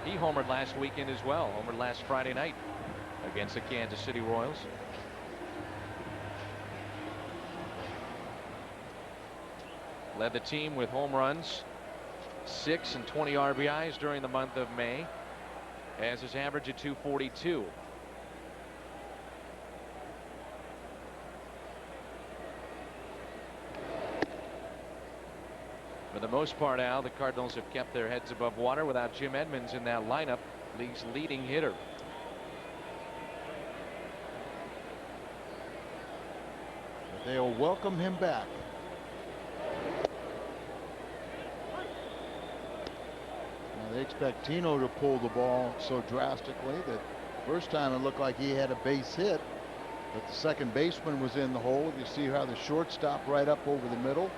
He homered last weekend as well. Homered last Friday night against the Kansas City Royals. Led the team with home runs, 6 and 20 RBIs during the month of May, as his average at 242. For the most part, Al, the Cardinals have kept their heads above water without Jim Edmonds in that lineup, league's leading hitter. But they'll welcome him back. Now they expect Tino to pull the ball so drastically that first time it looked like he had a base hit, but the second baseman was in the hole. You see how the shortstop right up over the middle.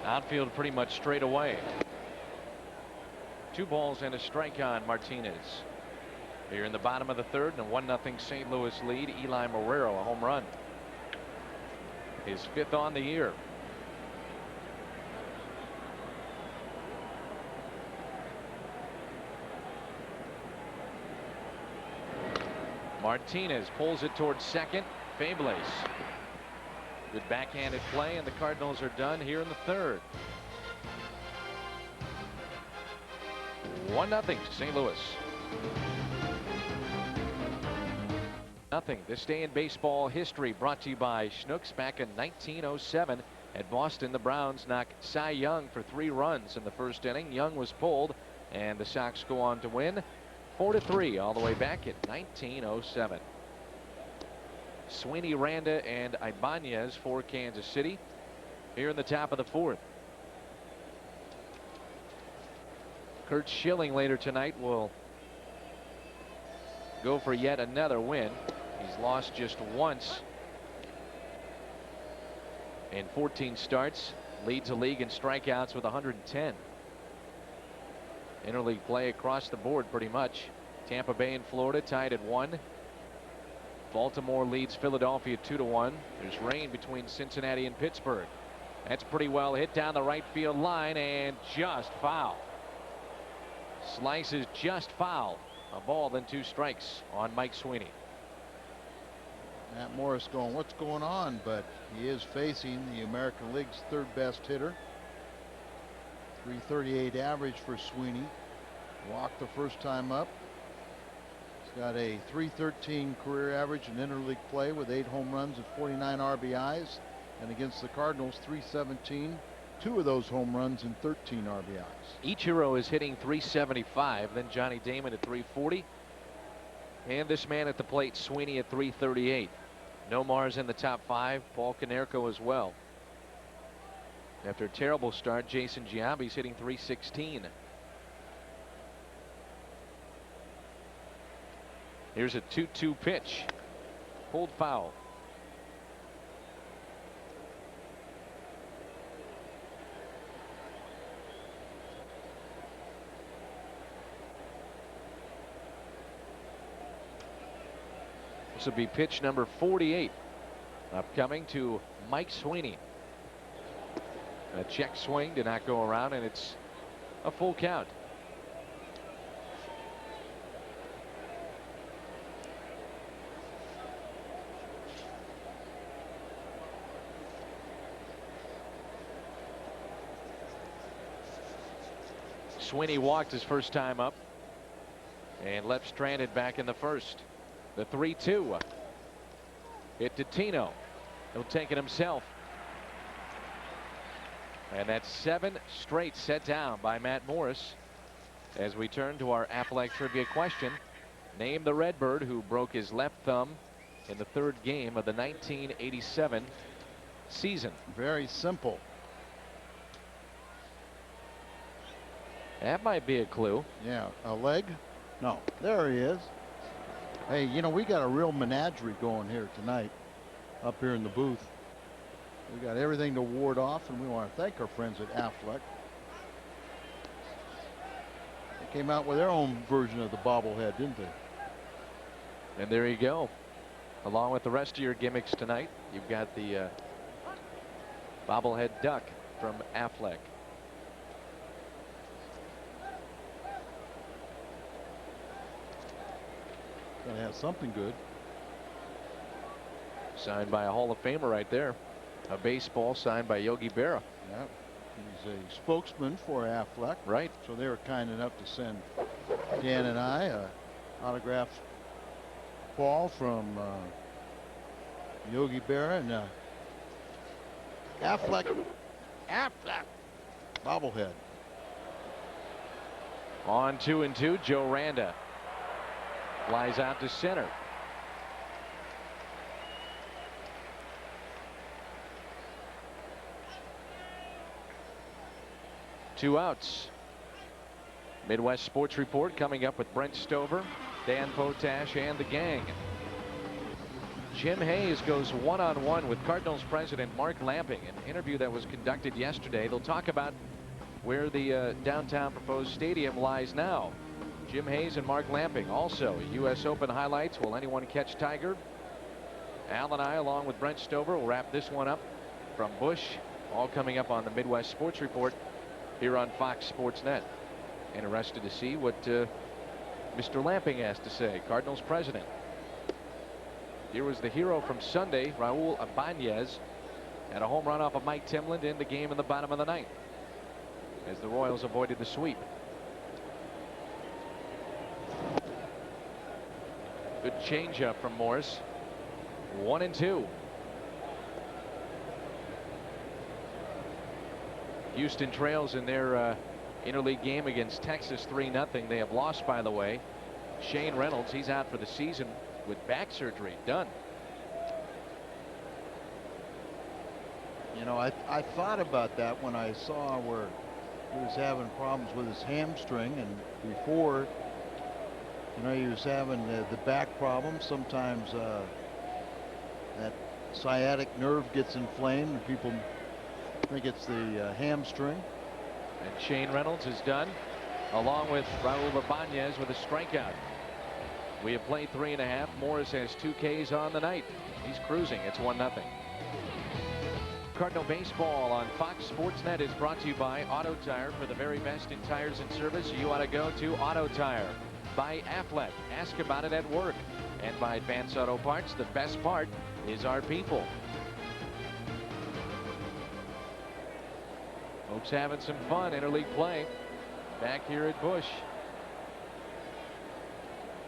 Outfield pretty much straight away. 2 balls and a strike on Martinez. Here in the bottom of the third, and a 1-0 St. Louis lead. Eli Marrero, a home run. His 5th on the year. Martinez pulls it towards second. Fables. Good backhanded play, and the Cardinals are done here in the third. 1-0 St. Louis. Nothing. This day in baseball history brought to you by Schnucks. Back in 1907 at Boston, the Browns knocked Cy Young for 3 runs in the first inning. Young was pulled, and the Sox go on to win 4-3 all the way back in 1907. Sweeney, Randa, and Ibanez for Kansas City here in the top of the 4th. Curt Schilling later tonight will go for yet another win. He's lost just once in 14 starts. Leads the league in strikeouts with 110. Interleague play across the board pretty much. Tampa Bay and Florida tied at 1. Baltimore leads Philadelphia 2-1. There's rain between Cincinnati and Pittsburgh. That's pretty well hit down the right field line and just foul. Slices just foul. A ball, then 2 strikes on Mike Sweeney. Matt Morris going, what's going on? But he is facing the American League's 3rd best hitter. 338 average for Sweeney. Walked the first time up. He's got a 313 career average in interleague play with 8 home runs and 49 RBIs. And against the Cardinals, 317. 2 of those home runs and 13 RBIs. Ichiro is hitting 375. Then Johnny Damon at 340. And this man at the plate, Sweeney, at 338. Nomar's in the top 5. Paul Konerko as well. After a terrible start, Jason Giambi's hitting .316. Here's a 2-2 pitch. Pulled foul. This will be pitch number 48. Upcoming to Mike Sweeney. A check swing did not go around, and it's a full count. Sweeney walked his first time up and left stranded back in the first. The 3-2 hit to Tino. He'll take it himself. And that's 7 straight set down by Matt Morris. As we turn to our Affleck trivia question, name the Redbird who broke his left thumb in the 3rd game of the 1987 season. Very simple. That might be a clue. Yeah, a leg? No, there he is. Hey, you know, we got a real menagerie going here tonight up here in the booth. We got everything to ward off, and we want to thank our friends at Affleck. They came out with their own version of the bobblehead, didn't they? And there you go. Along with the rest of your gimmicks tonight, you've got the bobblehead duck from Affleck. Gonna have something good. Signed by a Hall of Famer right there. A baseball signed by Yogi Berra. Yeah, he's a spokesman for Affleck. Right. So they were kind enough to send Dan and I a autographed ball from Yogi Berra and Affleck bobblehead. On 2-2, Joe Randa flies out to center. Two outs. Midwest Sports Report coming up with Brent Stover, Dan Potash, and the gang. Jim Hayes goes one-on-one with Cardinals president Mark Lamping, an interview that was conducted yesterday. They'll talk about where the downtown proposed stadium lies now. Jim Hayes and Mark Lamping. Also, U.S. Open highlights. Will anyone catch Tiger? Al and I, along with Brent Stover, will wrap this one up from Busch. All coming up on the Midwest Sports Report here on Fox Sports Net. Interested to see what Mr. Lamping has to say, Cardinals president. Here was the hero from Sunday, Raul Ibanez, had a home run off of Mike Timlin to end the game in the bottom of the 9th as the Royals avoided the sweep. Good changeup from Morris. 1-2. Houston trails in their interleague game against Texas 3-0. They have lost, by the way. Shane Reynolds, he's out for the season with back surgery. Done. You know, I thought about that when I saw where he was having problems with his hamstring, and before, you know, he was having the back problem. Sometimes that sciatic nerve gets inflamed and people think it's the hamstring. And Shane Reynolds is done, along with Raul Ibanez with a strikeout. We have played 3.5. Morris has 2 Ks on the night. He's cruising. It's 1-0. Cardinal Baseball on Fox Sports Net is brought to you by Auto Tire. For the very best in tires and service, you ought to go to Auto Tire. By Affleck, ask about it at work. And by Advance Auto Parts, the best part is our people. Folks having some fun interleague play back here at Busch.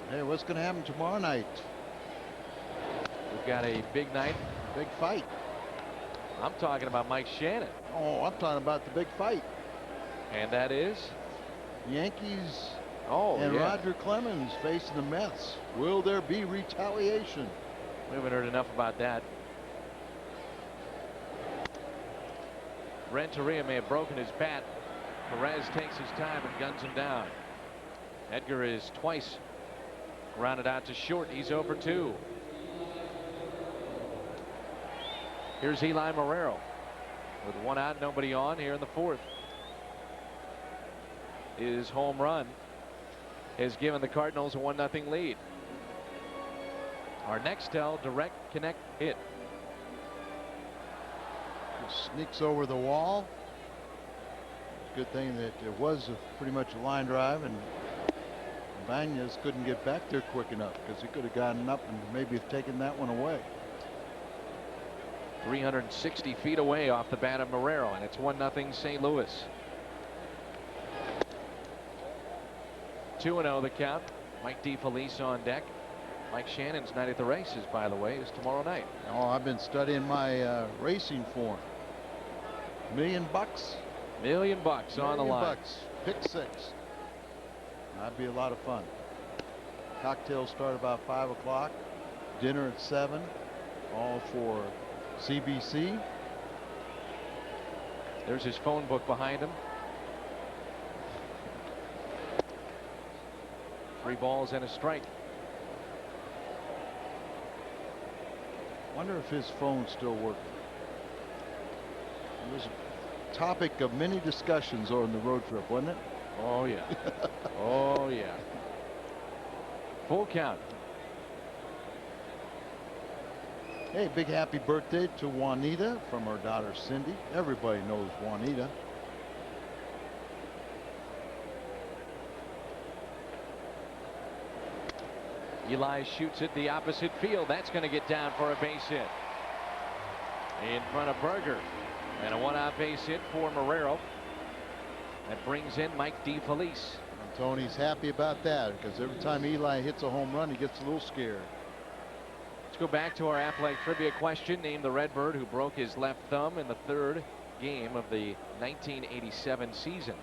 Hey, what's going to happen tomorrow night? We've got a big night. Big fight. I'm talking about Mike Shannon. Oh, I'm talking about the big fight. And that is? Yankees and Roger Clemens facing the Mets. Will there be retaliation? We haven't heard enough about that. Renteria may have broken his bat. Perez takes his time and guns him down. Edgar is twice grounded out to short. He's over 2. Here's Eli Marrero with 1 out, nobody on here in the 4th. His home run has given the Cardinals a 1-0 lead. Our Nextel direct connect hit. It sneaks over the wall. Good thing that it was pretty much a line drive, and Banez couldn't get back there quick enough because he could have gotten up and maybe have taken that one away. 360 feet away off the bat of Marrero, and it's 1-0 St. Louis. 2-0 the count. Mike DeFelice on deck. Mike Shannon's night at the races, by the way, is tomorrow night. Oh, I've been studying my racing form. $1 million. $1 million on the line. Pick 6. That'd be a lot of fun. Cocktails start about 5 o'clock. Dinner at 7. All for CBC. There's his phone book behind him. 3 balls and a strike. Wonder if his phone's still working. It was a topic of many discussions on the road trip, wasn't it? Oh yeah. Oh yeah. Full count. Hey, big happy birthday to Juanita from her daughter Cindy. Everybody knows Juanita. Eli shoots it the opposite field. That's going to get down for a base hit in front of Berger, and a 1-out base hit for Marrero. That brings in Mike DeFelice. And Tony's happy about that because every time Eli hits a home run, he gets a little scared. Let's go back to our athletic trivia question. Name the Redbird who broke his left thumb in the 3rd game of the 1987 season.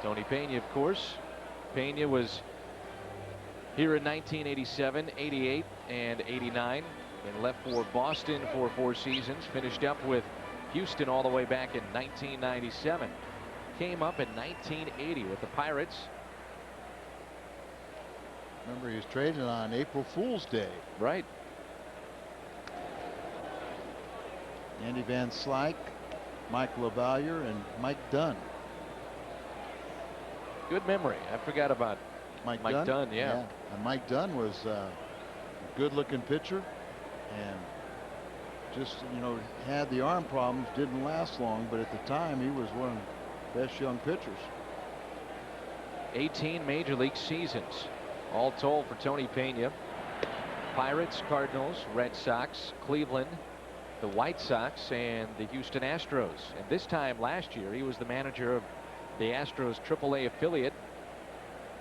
Tony Pena, of course. Pena was here in 1987, 88, and 89, and left for Boston for 4 seasons. Finished up with Houston all the way back in 1997. Came up in 1980 with the Pirates. Remember, he was traded on April Fool's Day. Right. Andy Van Slyke, Mike LaValliere, and Mike Dunn. Good memory. I forgot about Mike Dunn. Yeah. And Mike Dunn was a good-looking pitcher, and just, you know, had the arm problems, didn't last long, but at the time he was one of the best young pitchers. 18 major league seasons all told for Tony Pena. Pirates, Cardinals, Red Sox, Cleveland, the White Sox, and the Houston Astros. And this time last year he was the manager of the Astros AAA affiliate,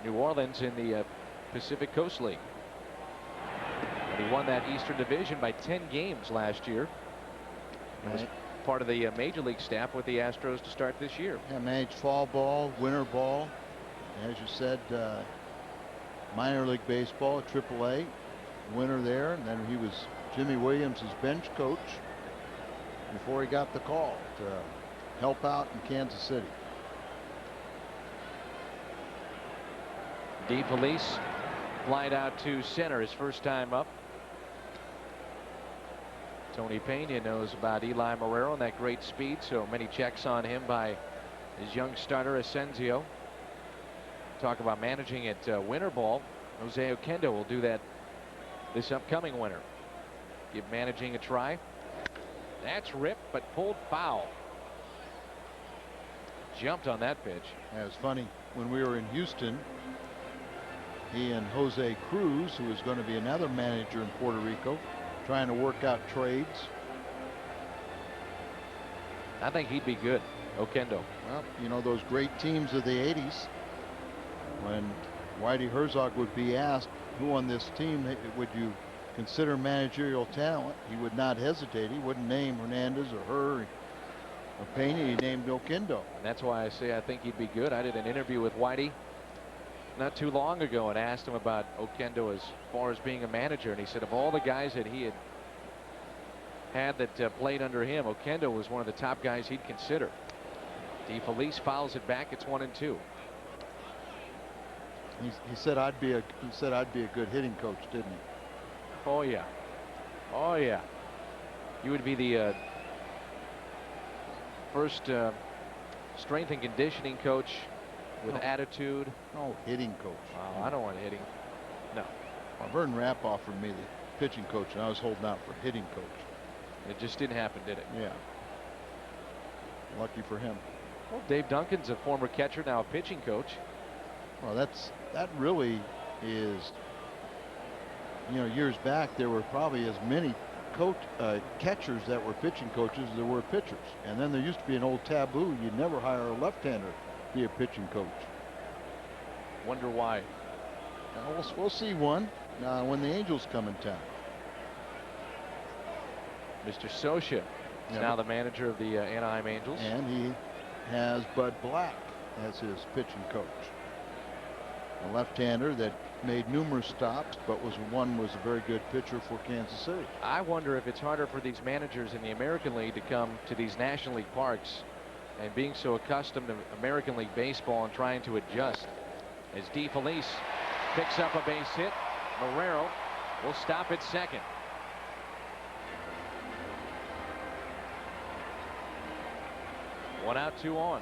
New Orleans, in the Pacific Coast League. And he won that Eastern Division by 10 games last year. He was part of the major league staff with the Astros to start this year. Yeah, managed fall ball, winter ball, as you said, minor league baseball, AAA, winter there, and then he was Jimmy Williams' bench coach before he got the call to help out in Kansas City. DeFelice flied out to center his first time up. Tony Pena knows about Eli Marrero and that great speed, so many checks on him by his young starter Asensio. Talk about managing at winter ball. Jose Oquendo will do that this upcoming winter. Give managing a try. That's ripped but pulled foul. Jumped on that pitch. Yeah, it was funny when we were in Houston. He and Jose Cruz, who is going to be another manager in Puerto Rico, trying to work out trades. I think he'd be good, Oquendo. Well, you know, those great teams of the 80s, when Whitey Herzog would be asked who on this team would you consider managerial talent, he would not hesitate. He wouldn't name Hernandez or her or Pena. He named Oquendo. And that's why I say I think he'd be good. I did an interview with Whitey not too long ago and asked him about Oquendo as far as being a manager, and he said of all the guys that he had that played under him, Oquendo was one of the top guys he'd consider. DeFelice fouls it back. It's 1-2. He said I'd be a good hitting coach, didn't he? Oh yeah. Oh yeah. You would be the first strength and conditioning coach with attitude. No, hitting coach. I don't want hitting. No. Well, Vern Rapp offered me the pitching coach, and I was holding out for hitting coach. It just didn't happen, did it? Yeah. Lucky for him. Well, Dave Duncan's a former catcher, now a pitching coach. Well, that really is. You know, years back there were probably as many catchers that were pitching coaches as there were pitchers, and then there used to be an old taboo: you'd never hire a left-hander to be a pitching coach. Wonder why? We'll see one when the Angels come in town. Mr. Scioscia is now the manager of the Anaheim Angels, and he has Bud Black as his pitching coach, a left-hander that made numerous stops, but was a very good pitcher for Kansas City. I wonder if it's harder for these managers in the American League to come to these National League parks, and being so accustomed to American League baseball and trying to adjust. As DeFelice picks up a base hit, Marrero will stop at second. One out, two on.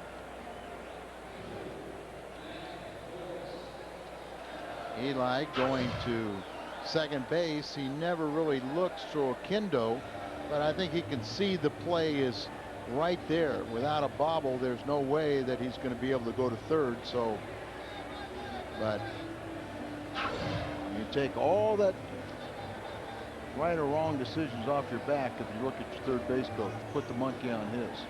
Eli going to second base. He never really looks to Oquendo, but I think he can see the play is right there. Without a bobble, there's no way that he's going to be able to go to third. So, but you take all that right or wrong decisions off your back if you look at your third base coach. Put the monkey on his.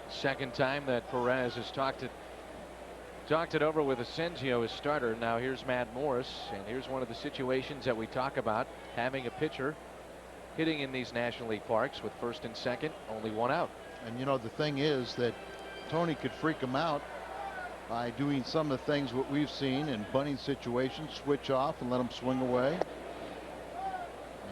Second time that Perez has talked it over with Asensio as starter. Now here's Matt Morris, and here's one of the situations that we talk about, having a pitcher hitting in these National League parks with first and second, only one out. And you know, the thing is that Tony could freak him out by doing some of the things what we've seen in bunting situations, switch off and let him swing away.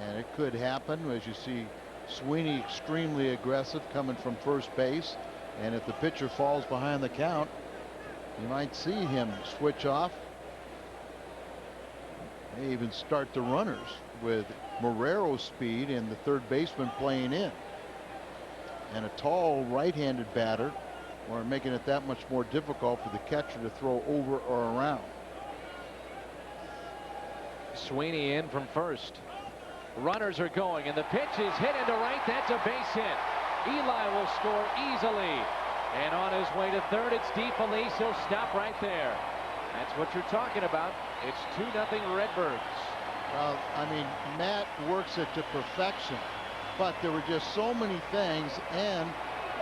And it could happen, as you see Sweeney extremely aggressive coming from first base, and if the pitcher falls behind the count, you might see him switch off. They even start the runners with Marrero's speed and the third baseman playing in, and a tall right-handed batter, or making it that much more difficult for the catcher to throw over or around. Sweeney in from first. Runners are going, and the pitch is hit into right. That's a base hit. Eli will score easily. And on his way to third, it's DeFelice. He'll stop right there. That's what you're talking about. It's 2-0 Redbirds. Well, I mean, Matt works it to perfection, but there were just so many things, and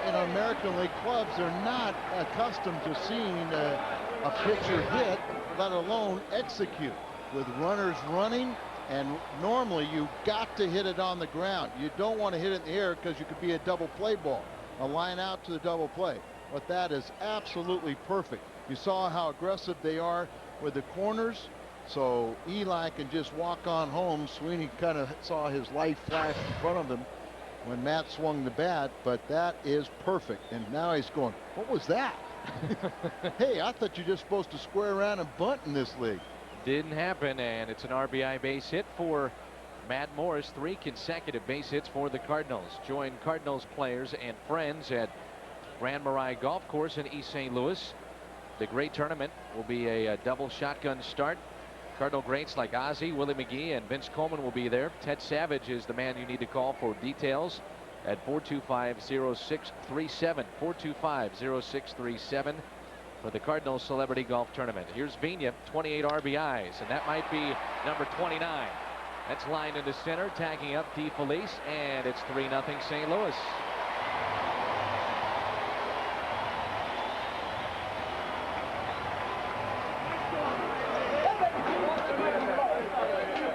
in American League clubs, they're not accustomed to seeing a pitcher hit, let alone execute, with runners running. And normally you've got to hit it on the ground. You don't want to hit it in the air because you could be a double play ball, a line out to the double play. But that is absolutely perfect. You saw how aggressive they are with the corners, so Eli can just walk on home. Sweeney kind of saw his life flash in front of him when Matt swung the bat, but that is perfect. And now he's going, what was that? Hey, I thought you're just supposed to square around and bunt in this league. Didn't happen, and it's an RBI base hit for Matt Morris. 3 consecutive base hits for the Cardinals. Join Cardinals players and friends at Grand Marais Golf Course in East St. Louis. The great tournament will be a double shotgun start. Cardinal greats like Ozzie, Willie McGee, and Vince Coleman will be there. Ted Savage is the man you need to call for details at 425-0637. 425-0637. For the Cardinals Celebrity Golf Tournament. Here's Vigna, 28 RBIs, and that might be number 29. That's lined into center, tagging up DeFelice, and it's 3-0 St. Louis.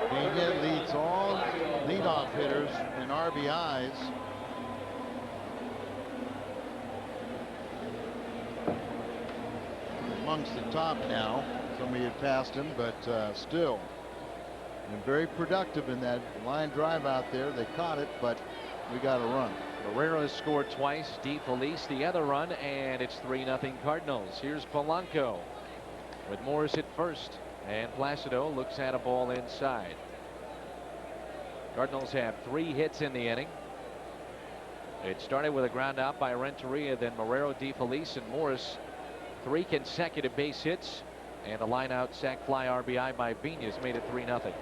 Vigna leads all leadoff hitters in RBIs. amongst the top now. Somebody had passed him, but still been very productive in that line drive out there. They caught it, but we got a run. Barrera has scored twice. DeFelice the other run, and it's 3-0 Cardinals. Here's Polanco with Morris at first, and Placido looks at a ball inside. Cardinals have 3 hits in the inning. It started with a ground out by Renteria, then Marrero, DeFelice, and Morris. 3 consecutive base hits, and a line out sac fly RBI by Viñas made it 3-0.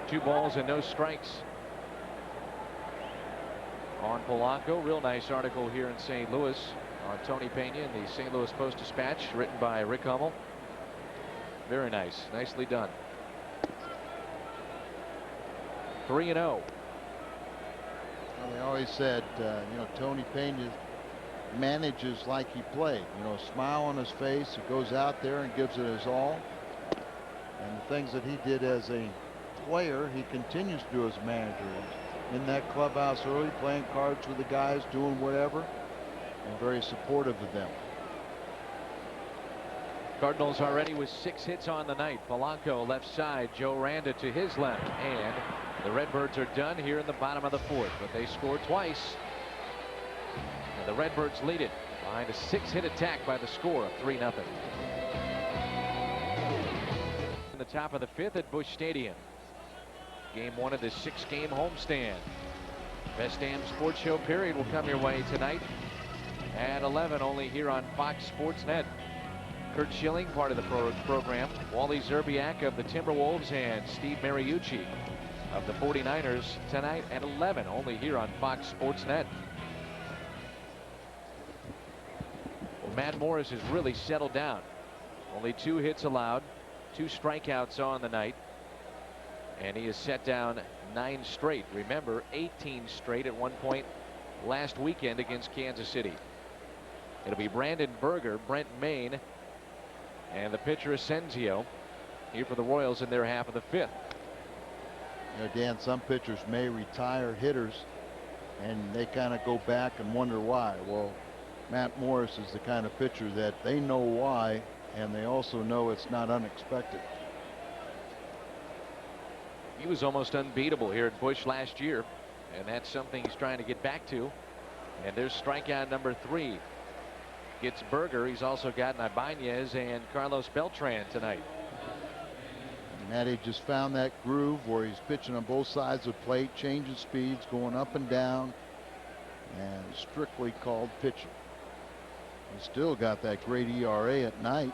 Two balls and no strikes on Polanco. Real nice article here in St. Louis on Tony Pena in the St. Louis Post-Dispatch, written by Rick Hummel. Very nice. Nicely done. 3-0. Well, they always said, Tony Pena manages like he played. Smile on his face. He goes out there and gives it his all. And the things that he did as a player, he continues to do as manager. He's in that clubhouse early, playing cards with the guys, doing whatever, and very supportive of them. Cardinals already with 6 hits on the night. Polanco left side, Joe Randa to his left, and the Redbirds are done here in the bottom of the 4th, but they scored twice, and the Redbirds lead it behind a 6-hit attack by the score of 3-0. In the top of the 5th at Busch Stadium. Game 1 of this 6-game homestand. Best damn sports show period will come your way tonight at 11, only here on Fox Sports Net. Kurt Schilling, part of the program. Wally Zerbiak of the Timberwolves and Steve Mariucci of the 49ers tonight at 11, only here on Fox Sports Net. Well, Matt Morris has really settled down. Only 2 hits allowed, 2 strikeouts on the night. And he has set down 9 straight. Remember, 18 straight at one point last weekend against Kansas City. It'll be Brandon Berger, Brent Maine, and the pitcher Asensio here for the Royals in their half of the 5th. Dan, some pitchers may retire hitters, and they kind of go back and wonder why. Well, Matt Morris is the kind of pitcher that they know why, and they also know it's not unexpected. He was almost unbeatable here at Busch last year, and that's something he's trying to get back to. And there's strikeout number 3. Gets Berger. He's also got Ibanez and Carlos Beltran tonight. Matty just found that groove where he's pitching on both sides of the plate, changing speeds, going up and down, and strictly called pitching. He's still got that great ERA at night.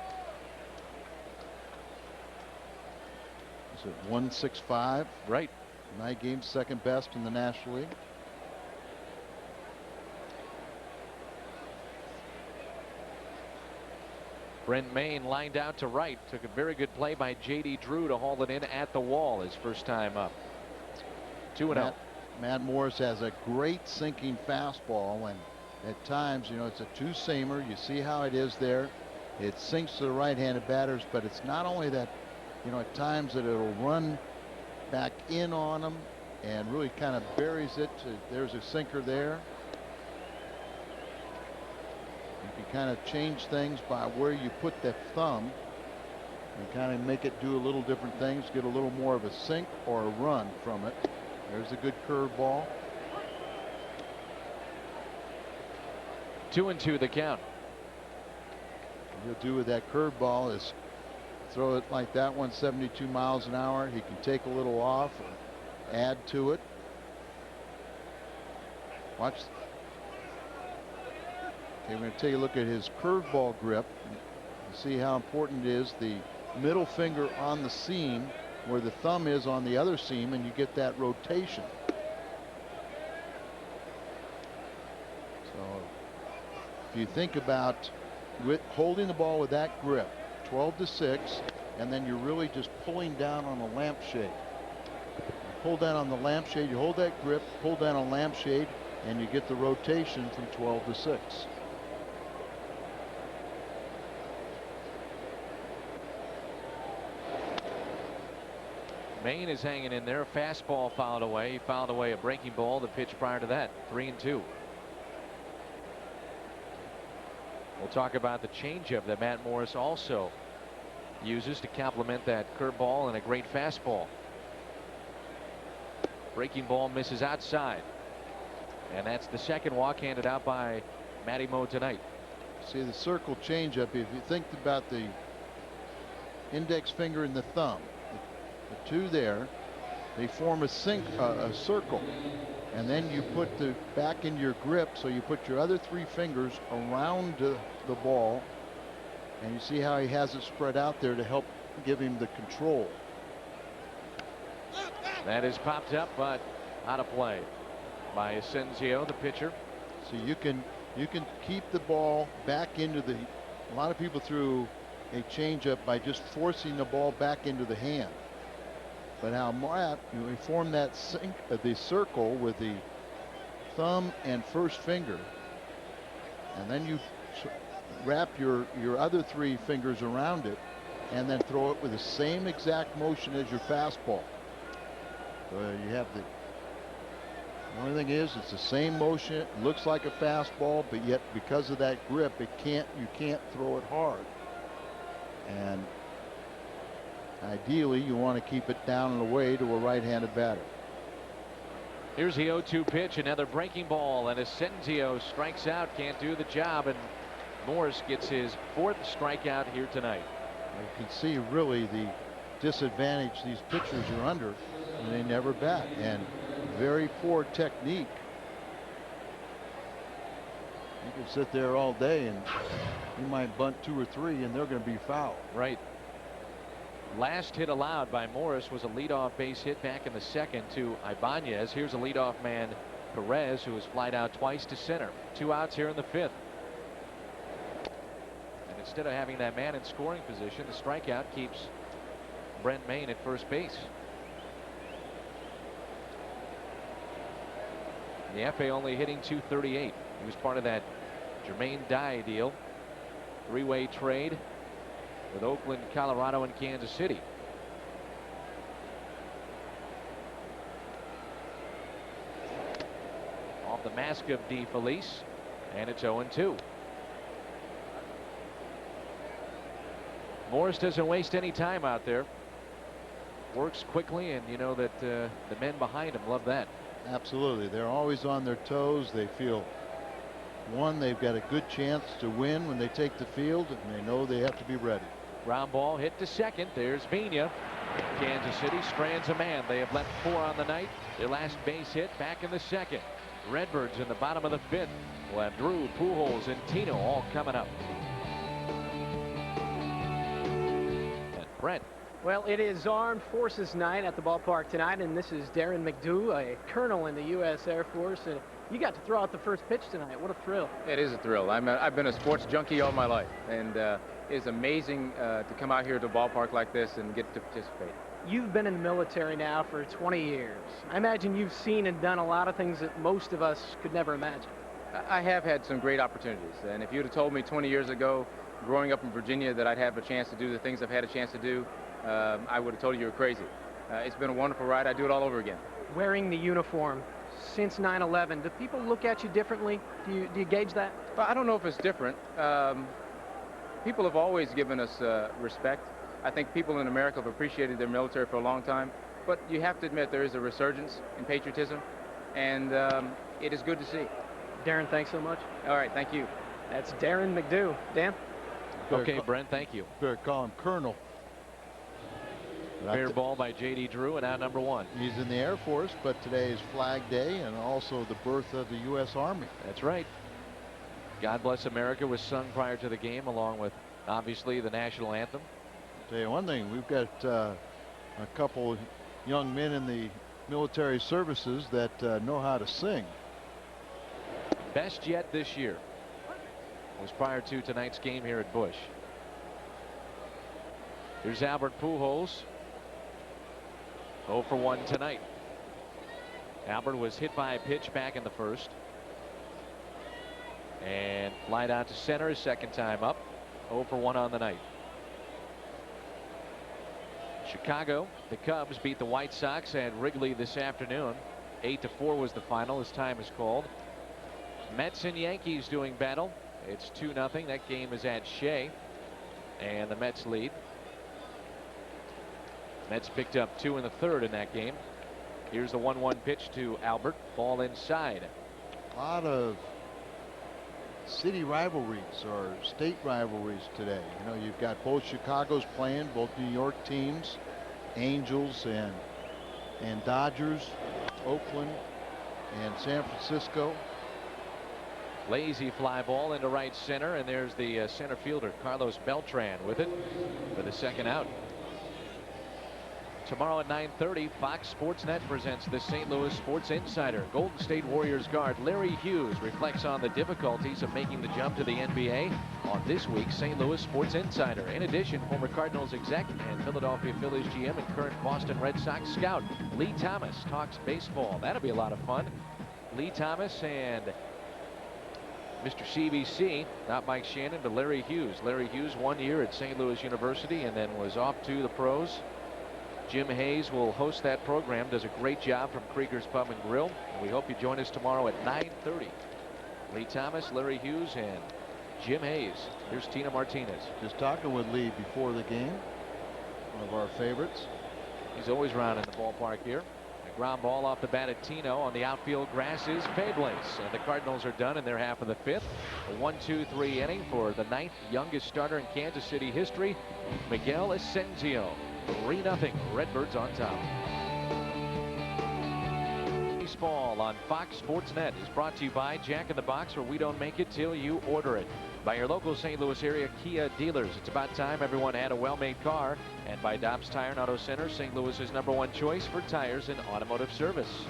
Is it 1.65? Right. Night game, second best in the National League. Brent Maine lined out to right. Took a very good play by J.D. Drew to haul it in at the wall his first time up. 2-0. Matt Morris has a great sinking fastball, and at times, it's a 2-seamer. You see how it is there. It sinks to the right-handed batters, but it's not only that, at times that it'll run back in on them and really kind of buries it. There's a sinker there. You can kind of change things by where you put the thumb and kind of make it do a little different things, get a little more of a sink or a run from it. There's a good curveball. 2-2 the count. What he'll do with that curveball is throw it like that one, 72 miles an hour. He can take a little off or add to it. Watch. Okay, we're going to take a look at his curveball grip. You see how important it is. The middle finger on the seam where the thumb is on the other seam, and you get that rotation. So if you think about holding the ball with that grip, 12-6, and then you're really just pulling down on a lampshade. Pull down on the lampshade, you hold that grip, pull down on lampshade, and you get the rotation from 12-6. Maine is hanging in there. Fastball fouled away. He fouled away a breaking ball the pitch prior to that. 3-2. We'll talk about the changeup that Matt Morris also uses to complement that curveball and a great fastball. Breaking ball misses outside. And that's the second walk handed out by Matty Moe tonight. See the circle changeup. If you think about the index finger and the thumb, the two there, they form a circle, and then you put the back in your grip, so you put your other three fingers around the ball, and you see how he has it spread out there to help give him the control. That is popped up, but out of play by Asensio, the pitcher. So you can keep the ball back into the. A lot of people threw a changeup by just forcing the ball back into the hand. But how Matt, you form that the circle with the thumb and first finger, and then you wrap your other three fingers around it, and then throw it with the same exact motion as your fastball. So you have the only thing is it's the same motion. It looks like a fastball, but yet because of that grip, you can't throw it hard. And ideally, you want to keep it down and away to a right-handed batter. Here's the 0-2 pitch, another breaking ball, and Asensio strikes out, can't do the job, and Morris gets his fourth strikeout here tonight. You can see really the disadvantage these pitchers are under when they never bat, and very poor technique. You can sit there all day and you might bunt 2 or 3 and they're going to be foul. Right. Last hit allowed by Morris was a leadoff base hit back in the second to Ibanez. Here's a leadoff man, Perez, who has flied out twice to center. 2 outs here in the 5th. And instead of having that man in scoring position, the strikeout keeps Brent Mayne at first base. The FA only hitting .238. He was part of that Jermaine Dye deal. 3-way trade with Oakland, Colorado, and Kansas City. Off the mask of DeFelice, and it's 0-2. Morris doesn't waste any time out there. Works quickly, and you know that the men behind him love that. Absolutely. They're always on their toes. They feel, one, they've got a good chance to win when they take the field, and they know they have to be ready. Ground ball hit to second. There's Pena. Kansas City strands a man. They have left 4 on the night. Their last base hit back in the second. Redbirds in the bottom of the 5th. We'll have Drew, Pujols, and Tino all coming up. And Brent. Well, it is Armed Forces Night at the ballpark tonight, and this is Darren McDough, a colonel in the U.S. Air Force. And you got to throw out the first pitch tonight. What a thrill. It is a thrill. I've been a sports junkie all my life, and it's amazing to come out here to a ballpark like this and get to participate. You've been in the military now for 20 years. I imagine you've seen and done a lot of things that most of us could never imagine. I have had some great opportunities, and if you'd have told me 20 years ago, growing up in Virginia, that I'd have a chance to do the things I've had a chance to do, I would have told you were crazy. It's been a wonderful ride. I do it all over again. Wearing the uniform since 9/11, do people look at you differently? Do you gauge that? Well, I don't know if it's different. People have always given us respect. I think people in America have appreciated their military for a long time, but you have to admit there is a resurgence in patriotism, and it is good to see. Darren, thanks so much. All right, thank you. That's Darren McDough. Dan? Okay, Brent, thank you. Better call him Colonel. Fair ball by J.D. Drew, and out number 1. He's in the Air Force, but today is Flag Day and also the birth of the U.S. Army. That's right. God Bless America was sung prior to the game, along with obviously the national anthem. I'll tell you one thing, we've got a couple young men in the military services that know how to sing. Best yet this year was prior to tonight's game here at Busch. Here's Albert Pujols. 0 for 1 tonight. Albert was hit by a pitch back in the first and flied out to center his second time up. 0 for 1 on the night. Chicago, the Cubs beat the White Sox at Wrigley this afternoon. 8-4 was the final as time is called. Mets and Yankees doing battle. It's 2-0. That game is at Shea, and the Mets lead. Mets picked up 2 in the third in that game. Here's the 1-1 pitch to Albert. Ball inside. A lot of city rivalries or state rivalries today. You know, you've got both Chicago's playing, both New York teams, Angels and Dodgers, Oakland and San Francisco. Lazy fly ball into right center, and there's the center fielder Carlos Beltran with it for the second out. Tomorrow at 9:30, Fox Sportsnet presents the St. Louis Sports Insider. Golden State Warriors guard Larry Hughes reflects on the difficulties of making the jump to the NBA on this week's St. Louis Sports Insider. In addition, former Cardinals exec and Philadelphia Phillies GM and current Boston Red Sox scout Lee Thomas talks baseball. That'll be a lot of fun. Lee Thomas and Mr. CBC, not Mike Shannon, but Larry Hughes. Larry Hughes 1 year at St. Louis University and then was off to the pros. Jim Hayes will host that program. Does a great job from Krieger's Pub and Grill. And we hope you join us tomorrow at 9:30. Lee Thomas, Larry Hughes, and Jim Hayes. Here's Tina Martinez. Just talking with Lee before the game. One of our favorites. He's always around in the ballpark here. A ground ball off the bat at Tino on the outfield grass is Fables. And the Cardinals are done in their half of the fifth. A 1-2-3 inning for the 9th youngest starter in Kansas City history, Miguel Asensio. 3-0. Redbirds on top. Baseball on Fox Sports Net is brought to you by Jack in the Box, where we don't make it till you order it. By your local St. Louis area Kia dealers. It's about time everyone had a well-made car. And by Dobbs Tire and Auto Center, St. Louis's #1 choice for tires and automotive service.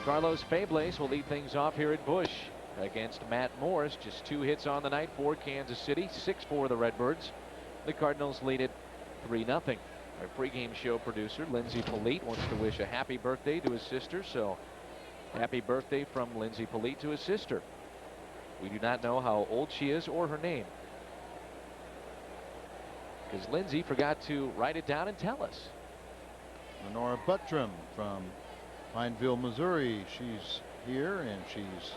Carlos Fables will lead things off here at Busch against Matt Morris. Just 2 hits on the night for Kansas City, 6 for the Redbirds. The Cardinals lead it 3-0. Our pregame show producer Lindsay Polite wants to wish a happy birthday to his sister, so happy birthday from Lindsay Polite to his sister. We do not know how old she is or her name, because Lindsay forgot to write it down and tell us. Lenora Buttram from Pineville, Missouri. She's here and she's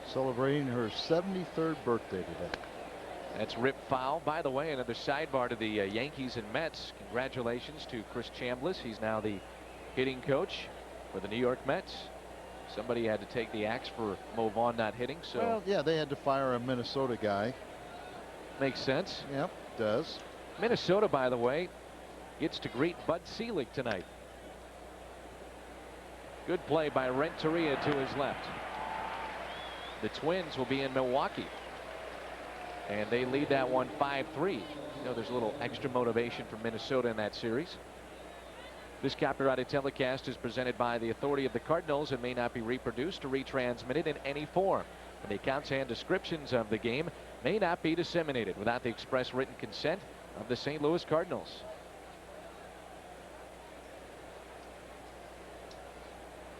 celebrating her 73rd birthday today. That's Rip Fowl. By the way, another sidebar to the Yankees and Mets. Congratulations to Chris Chambliss. He's now the hitting coach for the New York Mets. Somebody had to take the axe for Mo Vaughn not hitting. So well, yeah, they had to fire a Minnesota guy. Makes sense. Yep, does. Minnesota, by the way, gets to greet Bud Selig tonight. Good play by Renteria to his left. The Twins will be in Milwaukee, and they lead that one 5-3. You know, there's a little extra motivation for Minnesota in that series. This copyrighted telecast is presented by the authority of the Cardinals and may not be reproduced or retransmitted in any form. And the accounts and descriptions of the game may not be disseminated without the express written consent of the St. Louis Cardinals.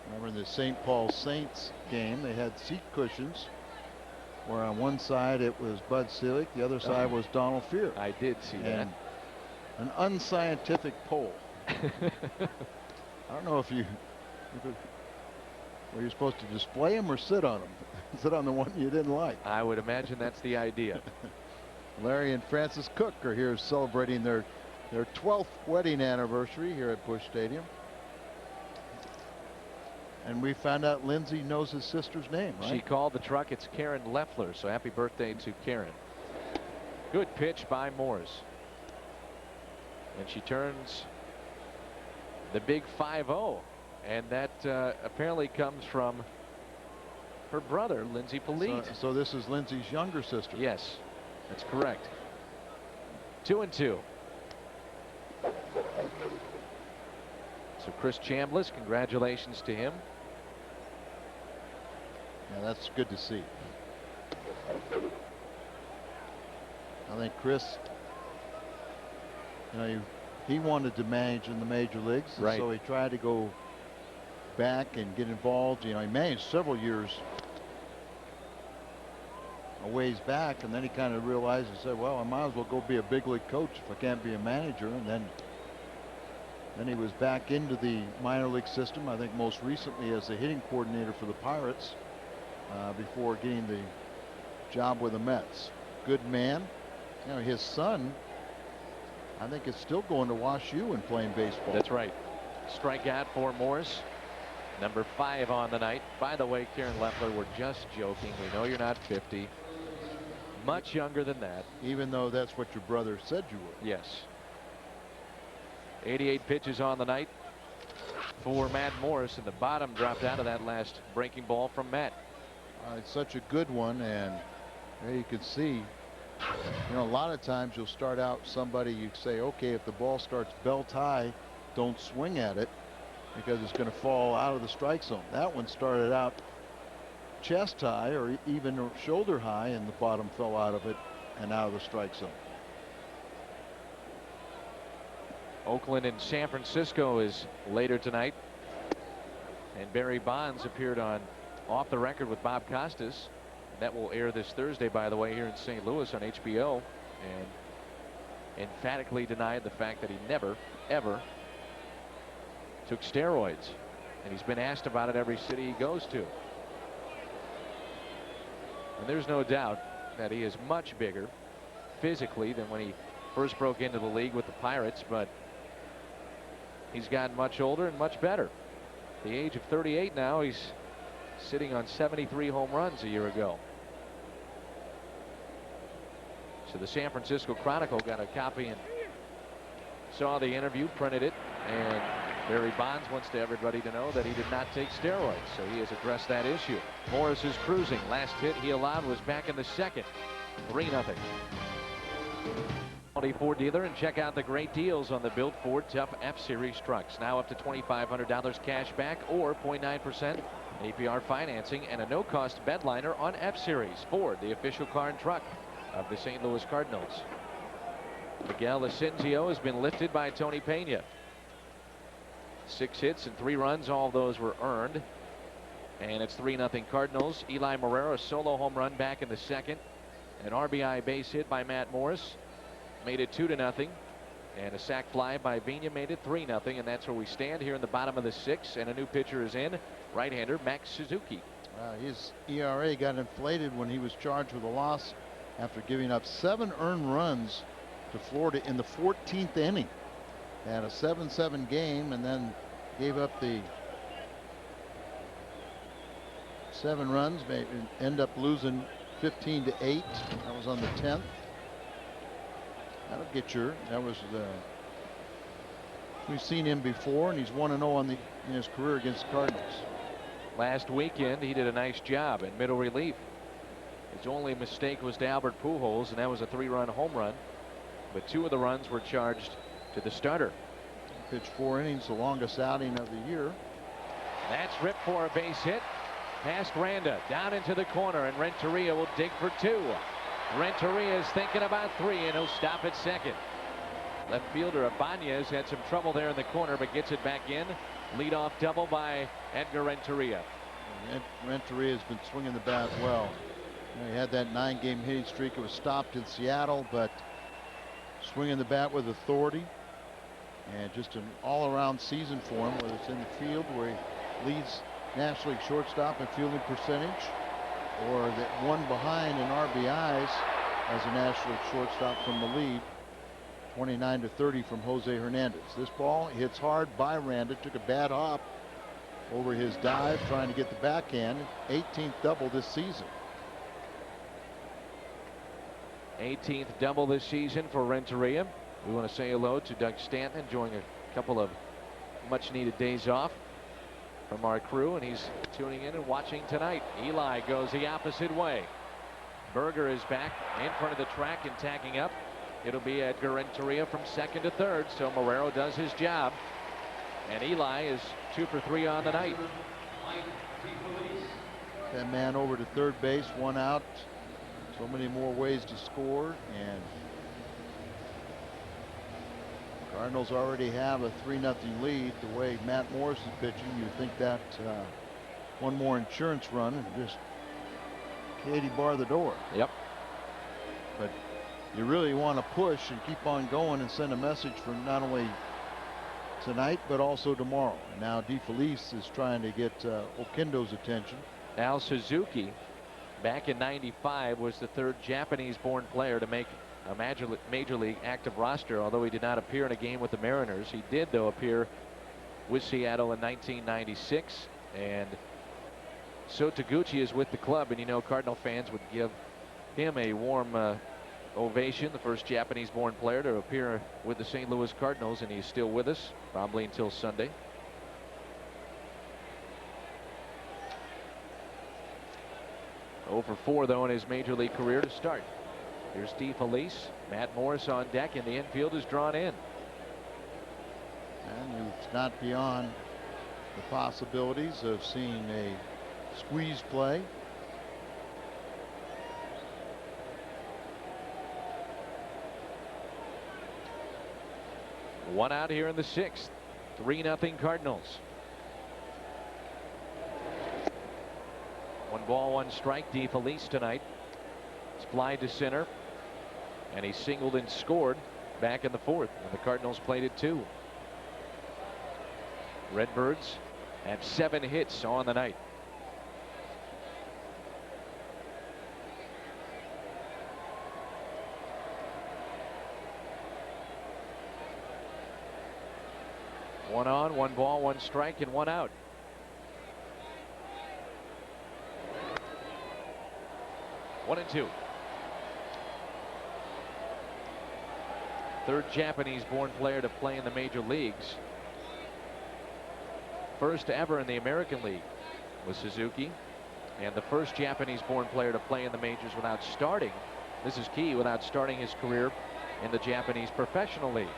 Remember in the St. Paul Saints game, they had seat cushions where on one side it was Bud Selig, the other side was Donald Fear. I did see that. An unscientific poll. I don't know if were you supposed to display them or sit on them? Sit on the one you didn't like. I would imagine that's the idea. Larry and Francis Cook are here celebrating their 12th wedding anniversary here at Busch Stadium. And we found out Lindsay knows his sister's name, right? She called the truck. It's Karen Leffler, so happy birthday to Karen. Good pitch by Morse. And she turns the big 5-0. And that apparently comes from her brother, Lindsay Polite. So this is Lindsay's younger sister. Yes, that's correct. 2-2. So Chris Chambliss, congratulations to him. Yeah, that's good to see. I think Chris, you know, he wanted to manage in the major leagues, right. So he tried to go back and get involved. You know, he managed several years a ways back, and then he kind of realized and said, well, I might as well go be a big league coach if I can't be a manager. And then Then he was back into the minor league system, I think most recently as the hitting coordinator for the Pirates, before getting the job with the Mets. Good man. You know, his son, I think, is still going to Wash U and playing baseball. That's right. Strikeout for Morris. Number 5 on the night. By the way, Karen Leffler, we're just joking. We know you're not 50. Much younger than that. Even though that's what your brother said you were. Yes. 88 pitches on the night for Matt Morris, and the bottom dropped out of that last breaking ball from Matt. It's such a good one, and there you can see, you know, a lot of times you'll start out somebody, you say, okay, if the ball starts belt high, don't swing at it because it's going to fall out of the strike zone. That one started out chest high or even shoulder high, and the bottom fell out of it and out of the strike zone. Oakland and San Francisco is later tonight, and Barry Bonds appeared on Off the Record with Bob Costas. That will air this Thursday, by the way, here in St. Louis on HBO, and emphatically denied the fact that he never, ever took steroids, and he's been asked about it every city he goes to. And there's no doubt that he is much bigger physically than when he first broke into the league with the Pirates, but he's gotten much older and much better. At the age of 38 now, he's sitting on 73 home runs a year ago. So the San Francisco Chronicle got a copy and saw the interview, printed it, and Barry Bonds wants everybody to know that he did not take steroids, so he has addressed that issue. Morris is cruising. Last hit he allowed was back in the second. 3-0. Ford dealer, and check out the great deals on the built Ford Tough F-Series trucks. Now up to $2,500 cash back or 0.9% APR financing and a no-cost bed liner on F-Series. Ford, the official car and truck of the St. Louis Cardinals. Miguel Asensio has been lifted by Tony Pena. 6 hits and 3 runs. All of those were earned. And it's 3-0 Cardinals. Eli Morera, solo home run back in the second. An RBI base hit by Matt Morris made it 2-0. And a sac fly by Vina made it 3-0. And that's where we stand here in the bottom of the 6th. And a new pitcher is in, right-hander Max Suzuki. His ERA got inflated when he was charged with a loss after giving up 7 earned runs to Florida in the 14th inning. Had a 7-7 game and then gave up the 7 runs, may end up losing 15-8. That was on the 10th. That'll get your, that was the, we've seen him before, and he's 1-0 in his career against the Cardinals. Last weekend he did a nice job in middle relief. His only mistake was to Albert Pujols, and that was a 3-run home run, but 2 of the runs were charged to the starter. Pitched 4 innings, the longest outing of the year. That's ripped for a base hit past Randa, down into the corner, and Renteria will dig for 2. Renteria is thinking about 3, and he'll stop at second. Left fielder Ibanez had some trouble there in the corner, but gets it back in. Leadoff double by Edgar Renteria. Renteria has been swinging the bat well. You know, he had that 9-game hitting streak. It was stopped in Seattle, but swinging the bat with authority, and just an all-around season for him, whether it's in the field where he leads National League shortstop in fielding percentage, or that one behind in RBIs as a National League shortstop from the lead, 29-30 from Jose Hernandez. This ball hits hard by Randa, took a bad hop over his dive trying to get the backhand. 18th double this season. 18th double this season for Renteria. We want to say hello to Doug Stanton, enjoying a couple of much needed days off from our crew, and he's tuning in and watching tonight. Eli goes the opposite way. Berger is back in front of the track and tagging up. It'll be Edgar Renteria from second to third, so Morero does his job, and Eli is 2 for 3 on the night. That man over to third base, 1 out. So many more ways to score, and Cardinals already have a 3-0 lead. The way Matt Morris is pitching, you think that one more insurance run and just Katie bar the door. Yep. But you really want to push and keep on going and send a message for not only tonight, but also tomorrow. And now DeFelice is trying to get Oquendo's attention. Al Suzuki, back in '95, was the third Japanese-born player to make a major league active roster, although he did not appear in a game with the Mariners. He did, though, appear with Seattle in 1996. And so Taguchi is with the club, and you know Cardinal fans would give him a warm ovation, the first Japanese-born player to appear with the St. Louis Cardinals, and he's still with us, probably until Sunday. Over 4, though, in his major league career to start. Here's DeFelice. Matt Morris on deck, and the infield is drawn in. And it's not beyond the possibilities of seeing a squeeze play. One out here in the 6th. 3-0 Cardinals. 1 ball, 1 strike. DeFelice tonight. It's fly to center, and he singled and scored back in the 4th when the Cardinals played it 2. Redbirds have 7 hits on the night. One on, 1 ball, 1 strike, and 1 out. One and 2. Third Japanese-born player to play in the major leagues. First ever in the American League was Suzuki, and the first Japanese-born player to play in the majors without starting, this is key, without starting his career in the Japanese professional leagues,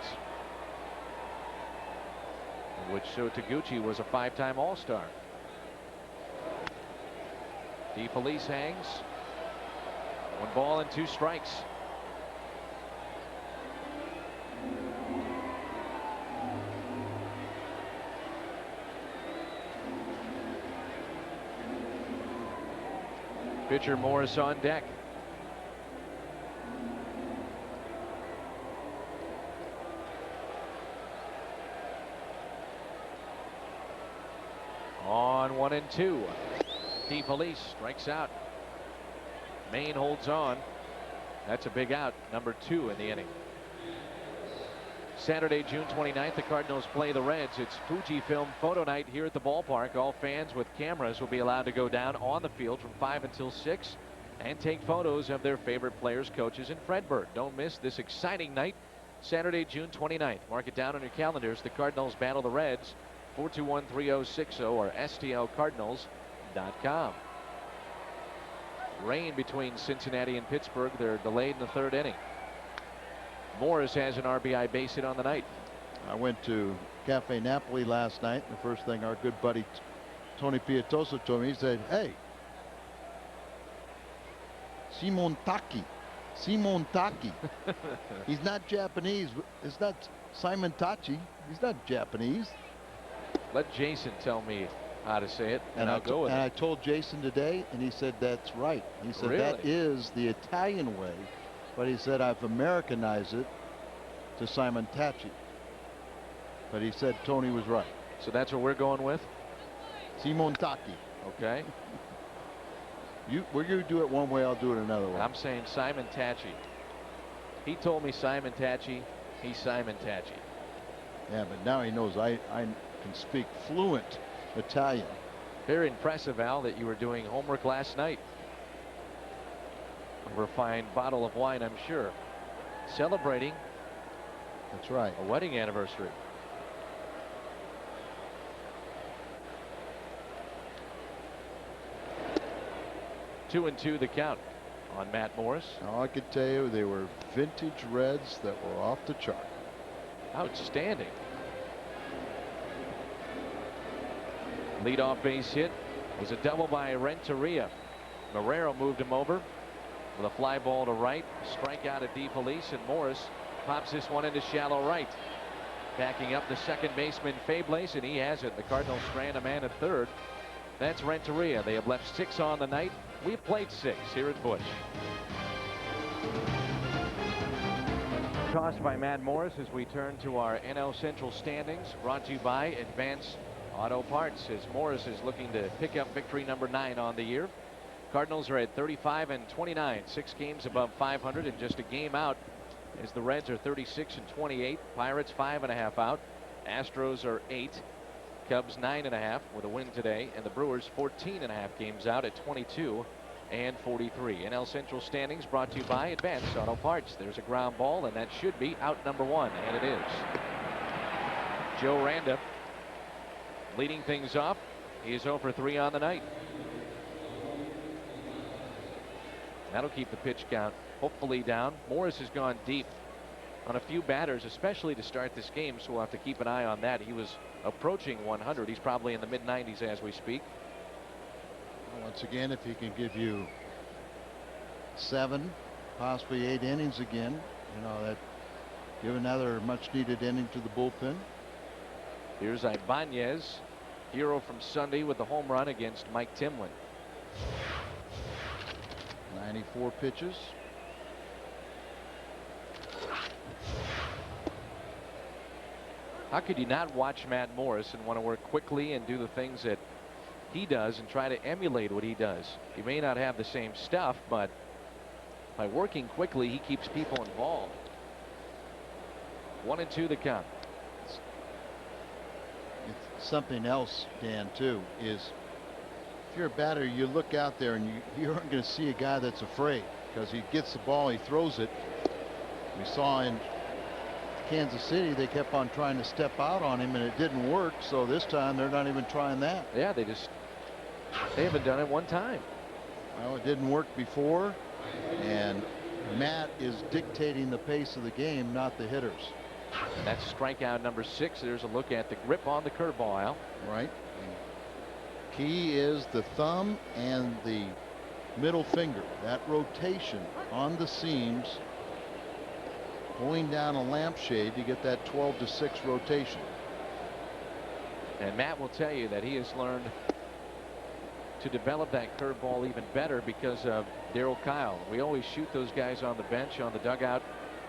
in which Sho Taguchi was a 5-time All-Star. DeFelice hangs. 1 ball and 2 strikes. Pitcher Morris on deck. On 1 and 2. DeFelice strikes out. Maine holds on. That's a big out, number 2 in the inning. Saturday, June 29th, the Cardinals play the Reds. It's Fujifilm photo night here at the ballpark. All fans with cameras will be allowed to go down on the field from 5 until 6 and take photos of their favorite players, coaches, and Fredbird. Don't miss this exciting night, Saturday, June 29th. Mark it down on your calendars. The Cardinals battle the Reds. 421-3060 or STLCardinals.com. Rain between Cincinnati and Pittsburgh. They're delayed in the 3rd inning. Morris has an RBI base hit on the night. I went to Cafe Napoli last night. The first thing our good buddy Tony Pietoso told me, he said, "Hey, Simon Taki. He's not Japanese. It's not Simon Tachi. He's not Japanese." Let Jason tell me how to say it, and I'll go with it. And I told Jason today, and he said that's right. He said that is the Italian way, but he said I've Americanized it to Simon Tachi. But he said Tony was right. So that's what we're going with? Simon Taki. Okay. We're going to do it one way, I'll do it another way. I'm saying Simon Tachi. He told me Simon Tachi. He's Simon Tachi. Yeah, but now he knows I can speak fluent Italian. Very impressive, Al, that you were doing homework last night. Over a fine bottle of wine, I'm sure. Celebrating. That's right. A wedding anniversary. Two and 2 the count on Matt Morris. All I could tell you, they were vintage Reds that were off the chart. Outstanding. Leadoff base hit was a double by Renteria. Marrero moved him over with a fly ball to right. Strikeout at DeFelice, and Morris pops this one into shallow right. Backing up the second baseman Fables, and he has it. The Cardinals strand a man at third. That's Renteria. They have left 6 on the night. We've played 6 here at Busch. tossed by Matt Morris as we turn to our NL Central standings, brought to you by Advance Auto Parts, as Morris is looking to pick up victory number 9 on the year. Cardinals are at 35-29, 6 games above 500 and just a game out, as the Reds are 36-28, Pirates 5.5 out, Astros are 8, Cubs 9.5 with a win today, and the Brewers 14.5 games out at 22-43. NL Central standings brought to you by Advance Auto Parts. There's a ground ball, and that should be out number 1, and it is. Joe Randa leading things off. He is 0 for 3 on the night. That'll keep the pitch count hopefully down. Morris has gone deep on a few batters, especially to start this game, so we'll have to keep an eye on that. He was approaching 100. He's probably in the mid-90s as we speak. Once again, if he can give you 7, possibly 8 innings again, that give another much-needed inning to the bullpen. Here's Ibanez, hero from Sunday, with the home run against Mike Timlin. 94 pitches. How could you not watch Matt Morris and want to work quickly and do the things that he does and try to emulate what he does? He may not have the same stuff, but by working quickly, he keeps people involved. 1-2 the count. It's something else, Dan, too, is if you're a batter, you look out there and you aren't going to see a guy that's afraid, because he gets the ball, he throws it. We saw in Kansas City they kept on trying to step out on him and it didn't work, so this time they're not even trying that. Yeah, they haven't done it one time. Well, it didn't work before, and Matt is dictating the pace of the game, not the hitters. And that's strikeout number 6. There's a look at the grip on the curveball, Al. Right. Key is the thumb and the middle finger. That rotation on the seams, pulling down a lampshade to get that 12-to-6 rotation. And Matt will tell you that he has learned to develop that curveball even better because of Darryl Kyle. We always shoot those guys on the bench, on the dugout,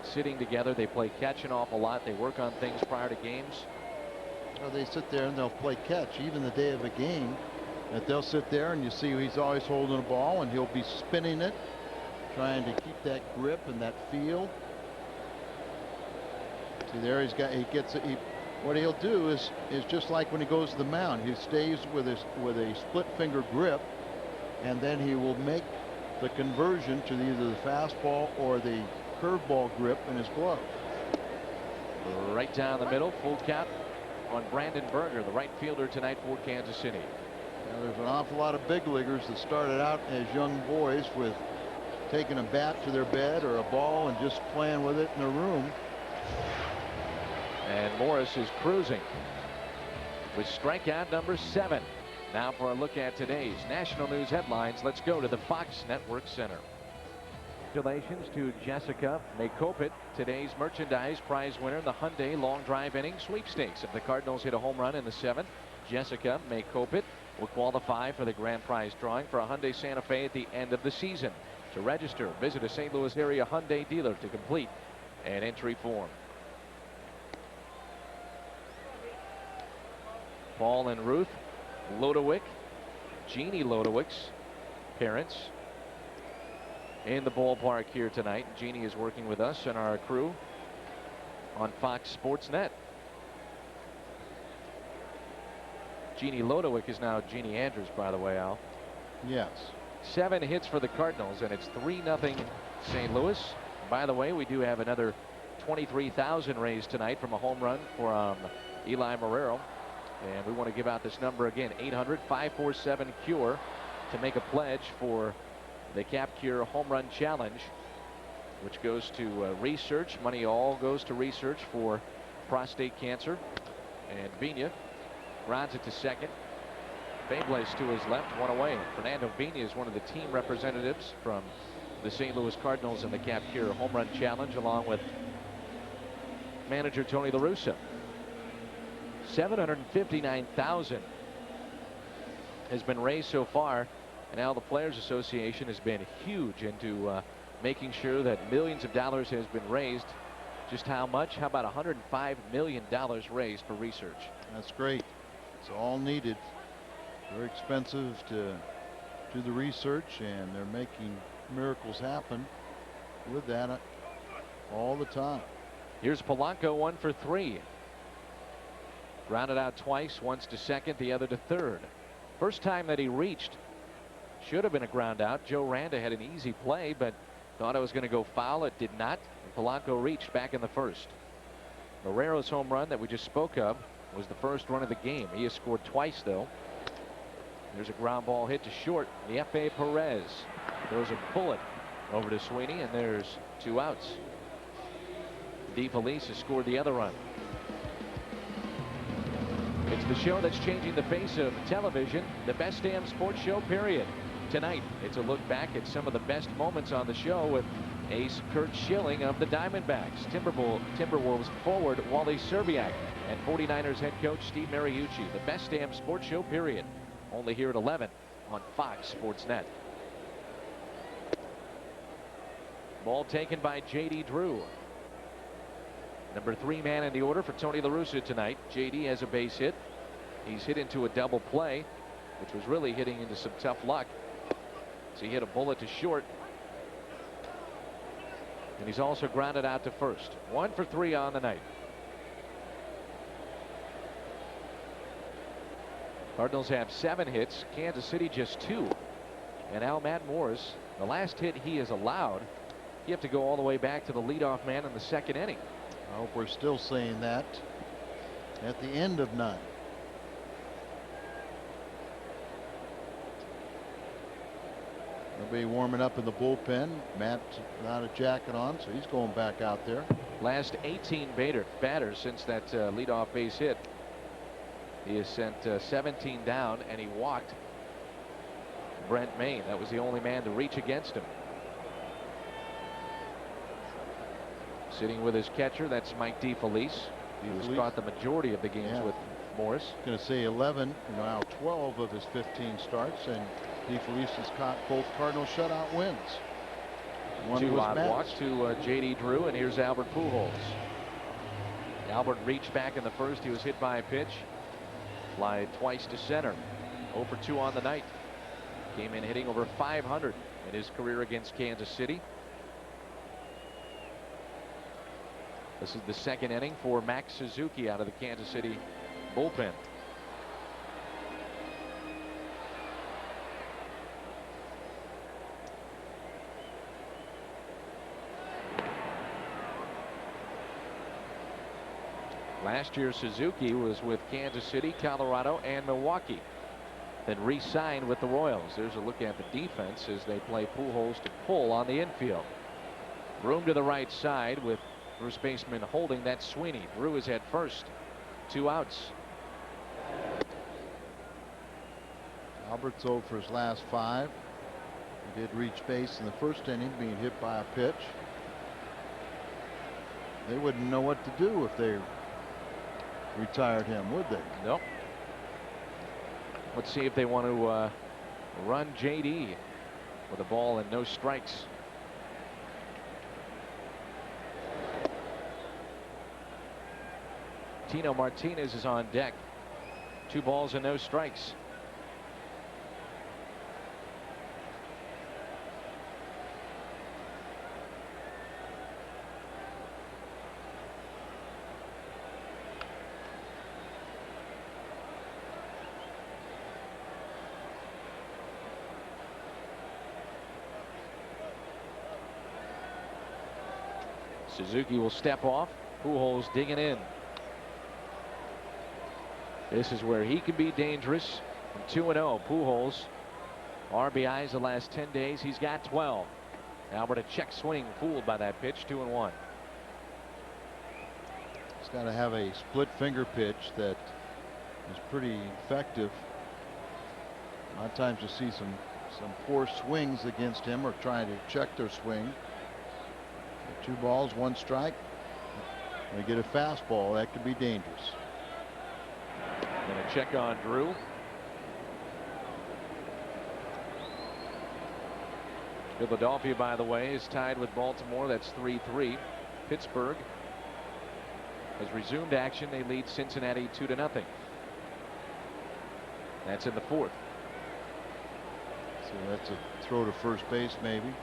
sitting together. They play catch an awful lot. They work on things prior to games. Well, they sit there and they'll play catch even the day of a game. That they'll sit there and you see he's always holding a ball and he'll be spinning it, trying to keep that grip and that feel. See there, what he'll do is just like when he goes to the mound. He stays with a split finger grip, and then he will make the conversion to either the fastball or the curveball grip in his glove. Right down the middle, full count on Brandon Berger, the right fielder tonight for Kansas City. Now, there's an awful lot of big leaguers that started out as young boys with taking a bat to their bed or a ball and just playing with it in their room. And Morris is cruising with strikeout number 7. Now for a look at today's national news headlines. Let's go to the Fox Network Center. Congratulations to Jessica Makopit, today's merchandise prize winner in the Hyundai Long Drive Inning Sweepstakes. If the Cardinals hit a home run in the 7th, Jessica Makopit will qualify for the grand prize drawing for a Hyundai Santa Fe at the end of the season. To register, visit a St. Louis area Hyundai dealer to complete an entry form. Paul and Ruth Lodewick, Jeannie Lodewick's parents, in the ballpark here tonight. Jeannie is working with us and our crew on Fox Sports Net. Jeannie Lodewick is now Jeannie Andrews, by the way, Al. Yes. 7 hits for the Cardinals, and it's 3-0 St. Louis. By the way, we do have another $23,000 raised tonight from a home run from Eli Marrero. And we want to give out this number again, 800-547-CURE, to make a pledge for the Cap Cure Home Run Challenge, which goes to research. Money all goes to research for prostate cancer. And Vina grounds it to second. Fables to his left, 1 away. Fernando Vina is one of the team representatives from the St. Louis Cardinals in the Cap Cure Home Run Challenge, along with manager Tony La Russa. $759,000 has been raised so far, and now the Players Association has been huge into making sure that millions of dollars has been raised Just how much? How about $105 million raised for research? That's great. It's all needed. Very expensive to do the research, and they're making miracles happen with that all the time. Here's Polanco, 1 for 3. Grounded out twice, once to second, the other to third. First time that he reached, should have been a ground out. Joe Randa had an easy play, but thought it was going to go foul. It did not. And Polanco reached back in the first. Marrero's home run that we just spoke of was the first run of the game. He has scored twice, though. There's a ground ball hit to short. The F.A. Perez throws a bullet over to Sweeney, and there's 2 outs. DeFelice has scored the other run. It's the show that's changing the face of television, the best damn sports show, period. Tonight, it's a look back at some of the best moments on the show with ace Kurt Schilling of the Diamondbacks, Timberwolves forward Wally Serbiak, and 49ers head coach Steve Mariucci. The best damn sports show, period. Only here at 11 on Fox Sports Net. Ball taken by J.D. Drew. Number 3 man in the order for Tony La Russa tonight. J.D. has a base hit. He's hit into a double play, which was really hitting into some tough luck. So he hit a bullet to short. And he's also grounded out to first. 1 for 3 on the night. Cardinals have 7 hits. Kansas City just 2. And Al Matt Morris, the last hit he has allowed, you have to go all the way back to the leadoff man in the second inning. I hope we're still saying that at the end of 9. Nobody warming up in the bullpen. Matt without a jacket on, so he's going back out there. Last 18 batters since that leadoff base hit. He has sent 17 down, and he walked Brent Maine. That was the only man to reach against him. Sitting with his catcher, that's Mike DeFelice. He's caught the majority of the games with Morris. Going to say 11, now 12 of his 15 starts, and DeFelice has caught both Cardinal shutout wins. One 2 was odd Matt's. walks to J.D. Drew, and here's Albert Pujols. Albert reached back in the first. He was hit by a pitch. Fly twice to center. 0 for 2 on the night. Came in hitting over 500 in his career against Kansas City. This is the second inning for Max Suzuki out of the Kansas City bullpen. Last year, Suzuki was with Kansas City, Colorado, and Milwaukee. Then re-signed with the Royals. There's a look at the defense as they play Pujols to pull on the infield. Room to the right side with first baseman holding. That Sweeney. Drew is at first. 2 outs. Albert's 0 for his last 5. He did reach base in the first inning, being hit by a pitch. They wouldn't know what to do if they retired him, would they? Nope. Let's see if they want to run J.D. with a ball and no strikes. Tino Martinez is on deck. 2 balls and no strikes. Suzuki will step off. Pujols digging in. This is where he can be dangerous. From 2-0, Pujols RBIs the last 10 days. He's got 12. Albert a check swing, fooled by that pitch. 2-1. He's got to have a split finger pitch that is pretty effective. A lot of times you see some poor swings against him, or trying to check their swing. 2 balls, 1 strike. They get a fastball that could be dangerous. And a check on Drew. Philadelphia, by the way, is tied with Baltimore. That's 3-3. Pittsburgh has resumed action. They lead Cincinnati 2-0. That's in the 4th. So that's a throw to first base, maybe.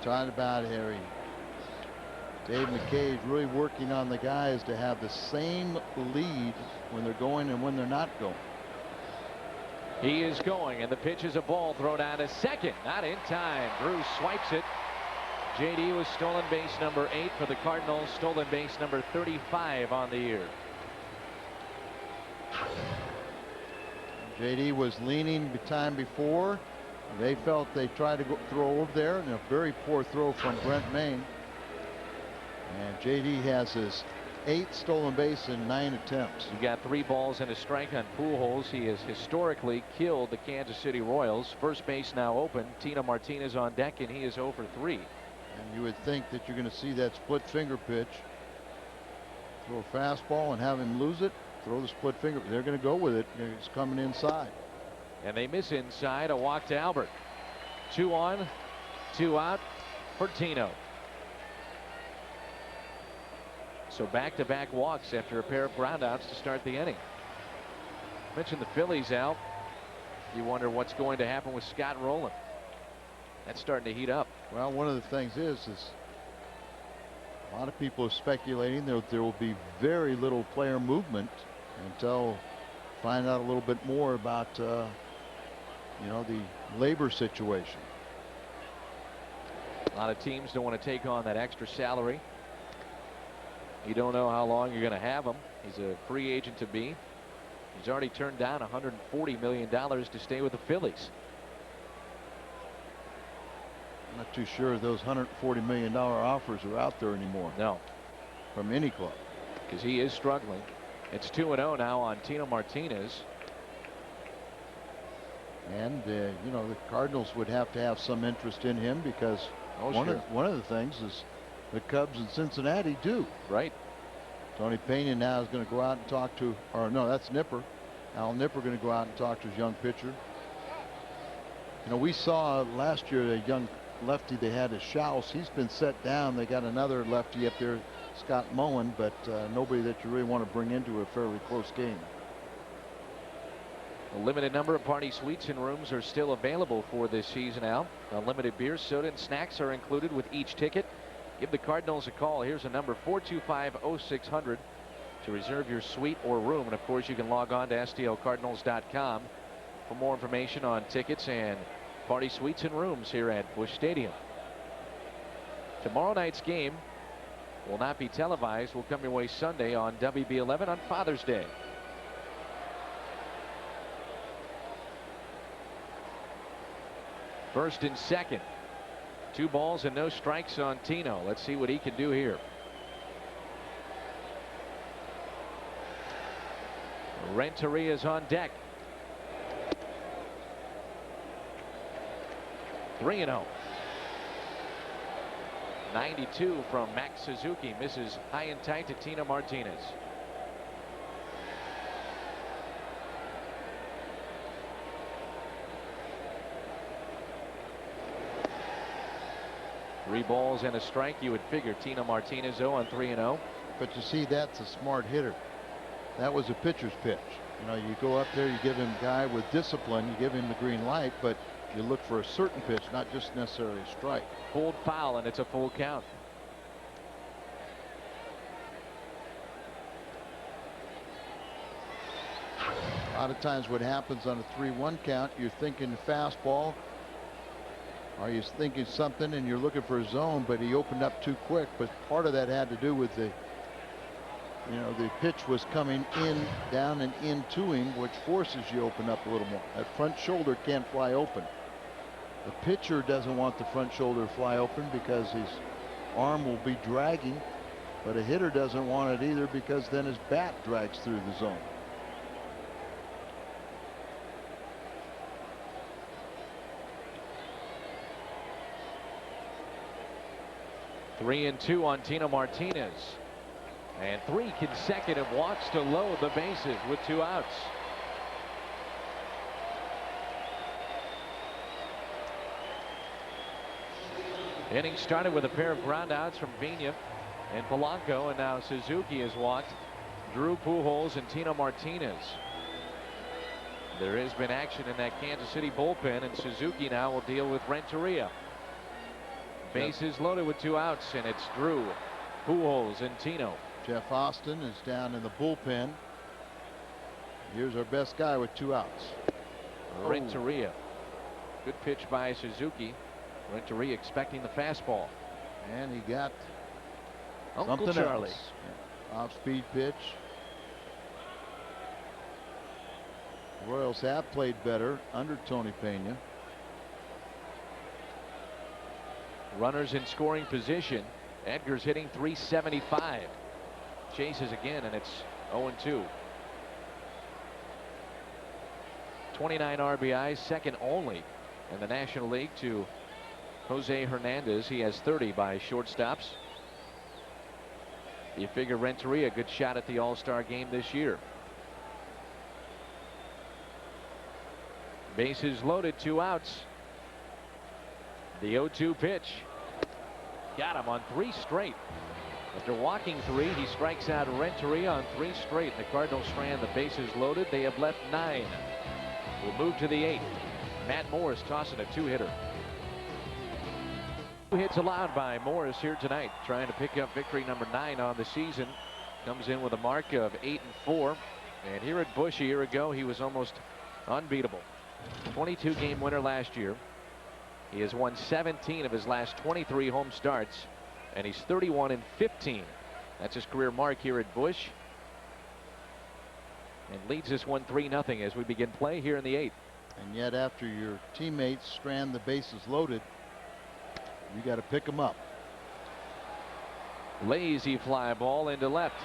Talking about Harry. Dave McKay is really working on the guys to have the same lead when they're going and when they're not going. He is going, and the pitch is a ball thrown out to second. Not in time. Drew swipes it. JD was stolen base number 8 for the Cardinals. Stolen base number 35 on the year. JD was leaning the time before. They felt they tried to throw over there, and a very poor throw from Brent Maine. And JD has his 8th stolen base in 9 attempts. You got 3 balls and a strike on Pujols. He has historically killed the Kansas City Royals. First base now open. Tino Martinez on deck, and he is 0 for 3. And you would think that you're going to see that split finger pitch. Throw a fastball and have him lose it. Throw the split finger. They're going to go with it. It's coming inside. And they miss inside. A walk to Albert. 2 on, 2 out for Tino. So back-to-back walks after a pair of groundouts to start the inning. Mentioned the Phillies out. You wonder what's going to happen with Scott Rowland. That's starting to heat up. Well, one of the things is a lot of people are speculating that there will be very little player movement until find out a little bit more about you know, the labor situation. A lot of teams don't want to take on that extra salary. You don't know how long you're going to have him. He's a free agent to be. He's already turned down $140 million to stay with the Phillies. I'm not too sure those $140 million offers are out there anymore. No. From any club. Because he is struggling. It's 2-0 now on Tino Martinez. And you know, the Cardinals would have to have some interest in him because one of the things is the Cubs and Cincinnati do. Right. Tony Pena now is going to go out and talk to, or no, that's Nipper. Al Nipper going to go out and talk to his young pitcher. You know, we saw last year a young lefty they had as Schaus. He's been set down. They got another lefty up there, Scott Mullen, but nobody that you really want to bring into a fairly close game. A limited number of party suites and rooms are still available for this season out. Unlimited beer, soda, and snacks are included with each ticket. Give the Cardinals a call. Here's a number, 425-0600, to reserve your suite or room. And of course, you can log on to stlcardinals.com for more information on tickets and party suites and rooms here at Busch Stadium. Tomorrow night's game will not be televised. Will come your way Sunday on WB11 on Father's Day. First and second. 2 balls and no strikes on Tino. Let's see what he can do here. Renteria is on deck. 3-0. 92 from Max Suzuki. Misses high and tight to Tino Martinez. Three balls and a strike. You would figure Tino Martinez 0 on 3-0. But you see, that's a smart hitter. That was a pitcher's pitch. You know, you go up there, you give him a guy with discipline, you give him the green light, but you look for a certain pitch, not just necessarily a strike. Pulled foul, and it's a full count. A lot of times what happens on a 3-1 count, you're thinking fastball, or you're thinking something and you're looking for a zone, but he opened up too quick. But part of that had to do with the, you know, the pitch was coming in, down and into him, which forces you to open up a little more. That front shoulder can't fly open. The pitcher doesn't want the front shoulder to fly open because his arm will be dragging, but a hitter doesn't want it either because then his bat drags through the zone. Three and 2 on Tino Martinez. And 3 consecutive walks to load the bases with 2 outs. Inning started with a pair of groundouts from Vina and Polanco, and now Suzuki has walked Drew Pujols and Tino Martinez. There has been action in that Kansas City bullpen, and Suzuki now will deal with Renteria. Bases loaded with 2 outs, and it's Drew, Pujols, and Tino. Jeff Austin is down in the bullpen. Here's our best guy with 2 outs. Renteria. Good pitch by Suzuki. Renteria expecting the fastball. And he got Uncle something Charlie. else. Off-speed pitch. Royals have played better under Tony Pena. Runners in scoring position. Edgar's hitting .375. Chases again, and it's 0-2. 29 RBIs, second only in the National League to Jose Hernandez. He has 30 by shortstops. You figure Renteria, a good shot at the All-Star game this year. Bases loaded, 2 outs. The 0-2 pitch. Got him on 3 straight. After walking 3, he strikes out Renteria on 3 straight. The Cardinals strand the bases loaded. They have left 9. We'll move to the 8th. Matt Morris tossing a 2-hitter. 2 hits allowed by Morris here tonight, trying to pick up victory number 9 on the season. Comes in with a mark of 8-4. And here at Busch a year ago, he was almost unbeatable. 22 game winner last year. He has won 17 of his last 23 home starts, and he's 31-15. That's his career mark here at Busch. And leads this one 3-0 as we begin play here in the 8th. And yet after your teammates strand the bases loaded, you got to pick them up. Lazy fly ball into left.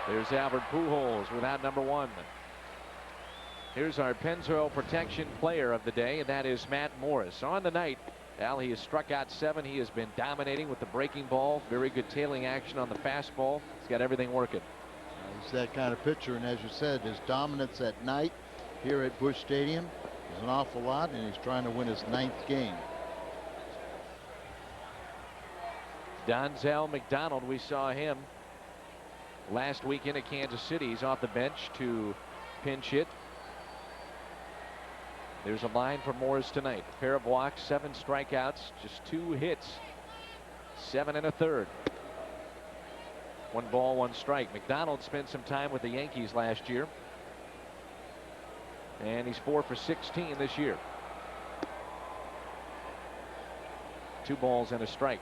There's Albert Pujols without number 1. Here's our Pennzoil protection player of the day, and that is Matt Morris. On the night, Al, he has struck out 7. He has been dominating with the breaking ball. Very good tailing action on the fastball. He's got everything working. He's that kind of pitcher, and as you said, his dominance at night here at Busch Stadium is an awful lot, and he's trying to win his 9th game. Donzel McDonald, we saw him last weekend at Kansas City. He's off the bench to pinch hit. There's a line for Morris tonight. A pair of walks, 7 strikeouts, just 2 hits, 7 1/3. 1 ball, 1 strike. McDonald spent some time with the Yankees last year, and he's 4 for 16 this year. 2 balls and a strike.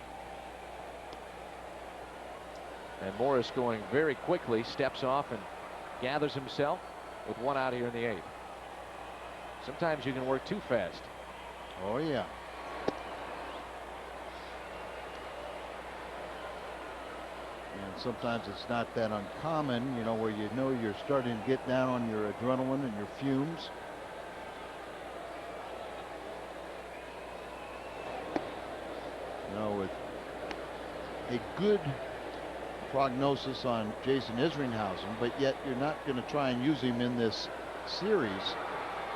And Morris going very quickly, steps off and gathers himself with 1 out here in the 8th. Sometimes you can work too fast. Oh yeah. And sometimes it's not that uncommon, you know, where you know you're starting to get down on your adrenaline and your fumes. You know, with a good prognosis on Jason Isringhausen, but yet you're not going to try and use him in this series.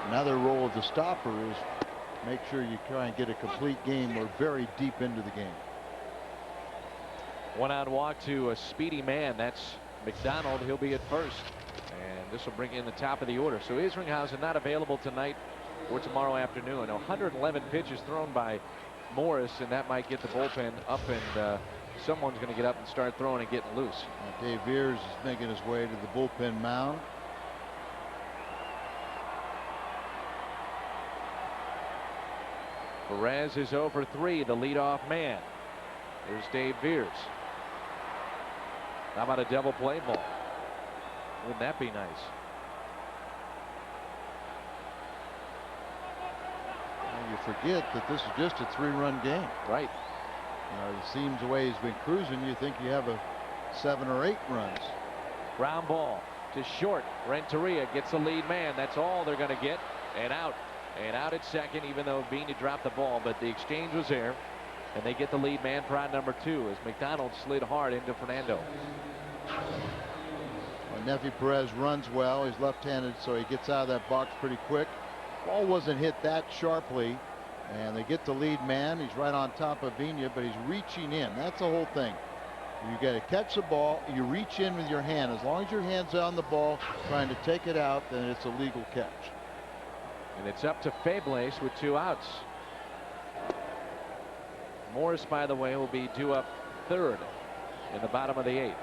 Another role of the stopper is make sure you try and get a complete game or very deep into the game. 1 out walk to a speedy man. That's McDonald. He'll be at first, and this will bring in the top of the order. So Isringhausen not available tonight or tomorrow afternoon. 111 pitches thrown by Morris, and that might get the bullpen up, and someone's going to get up and start throwing and getting loose. Dave Veers is making his way to the bullpen mound. Perez is over 3, the leadoff man. There's Dave Veers. How about a double play ball? Wouldn't that be nice? Well, you forget that this is just a 3-run game. Right. You know, it seems the way he's been cruising, you think you have a 7 or 8 runs. Ground ball to short. Renteria gets the lead man. That's all they're going to get. And out. And out at second, even though Beanie dropped the ball, but the exchange was there, and they get the lead man for out number 2 as McDonald slid hard into Fernando. Well, Nefi Perez runs well. He's left-handed, so he gets out of that box pretty quick. Ball wasn't hit that sharply, And they get the lead man. He's right on top of Vina, but he's reaching in. That's the whole thing. You got to catch the ball. You reach in with your hand. As long as your hand's on the ball trying to take it out, then it's a legal catch. And it's up to Fables with 2 outs. Morris, by the way, will be due up third in the bottom of the 8th.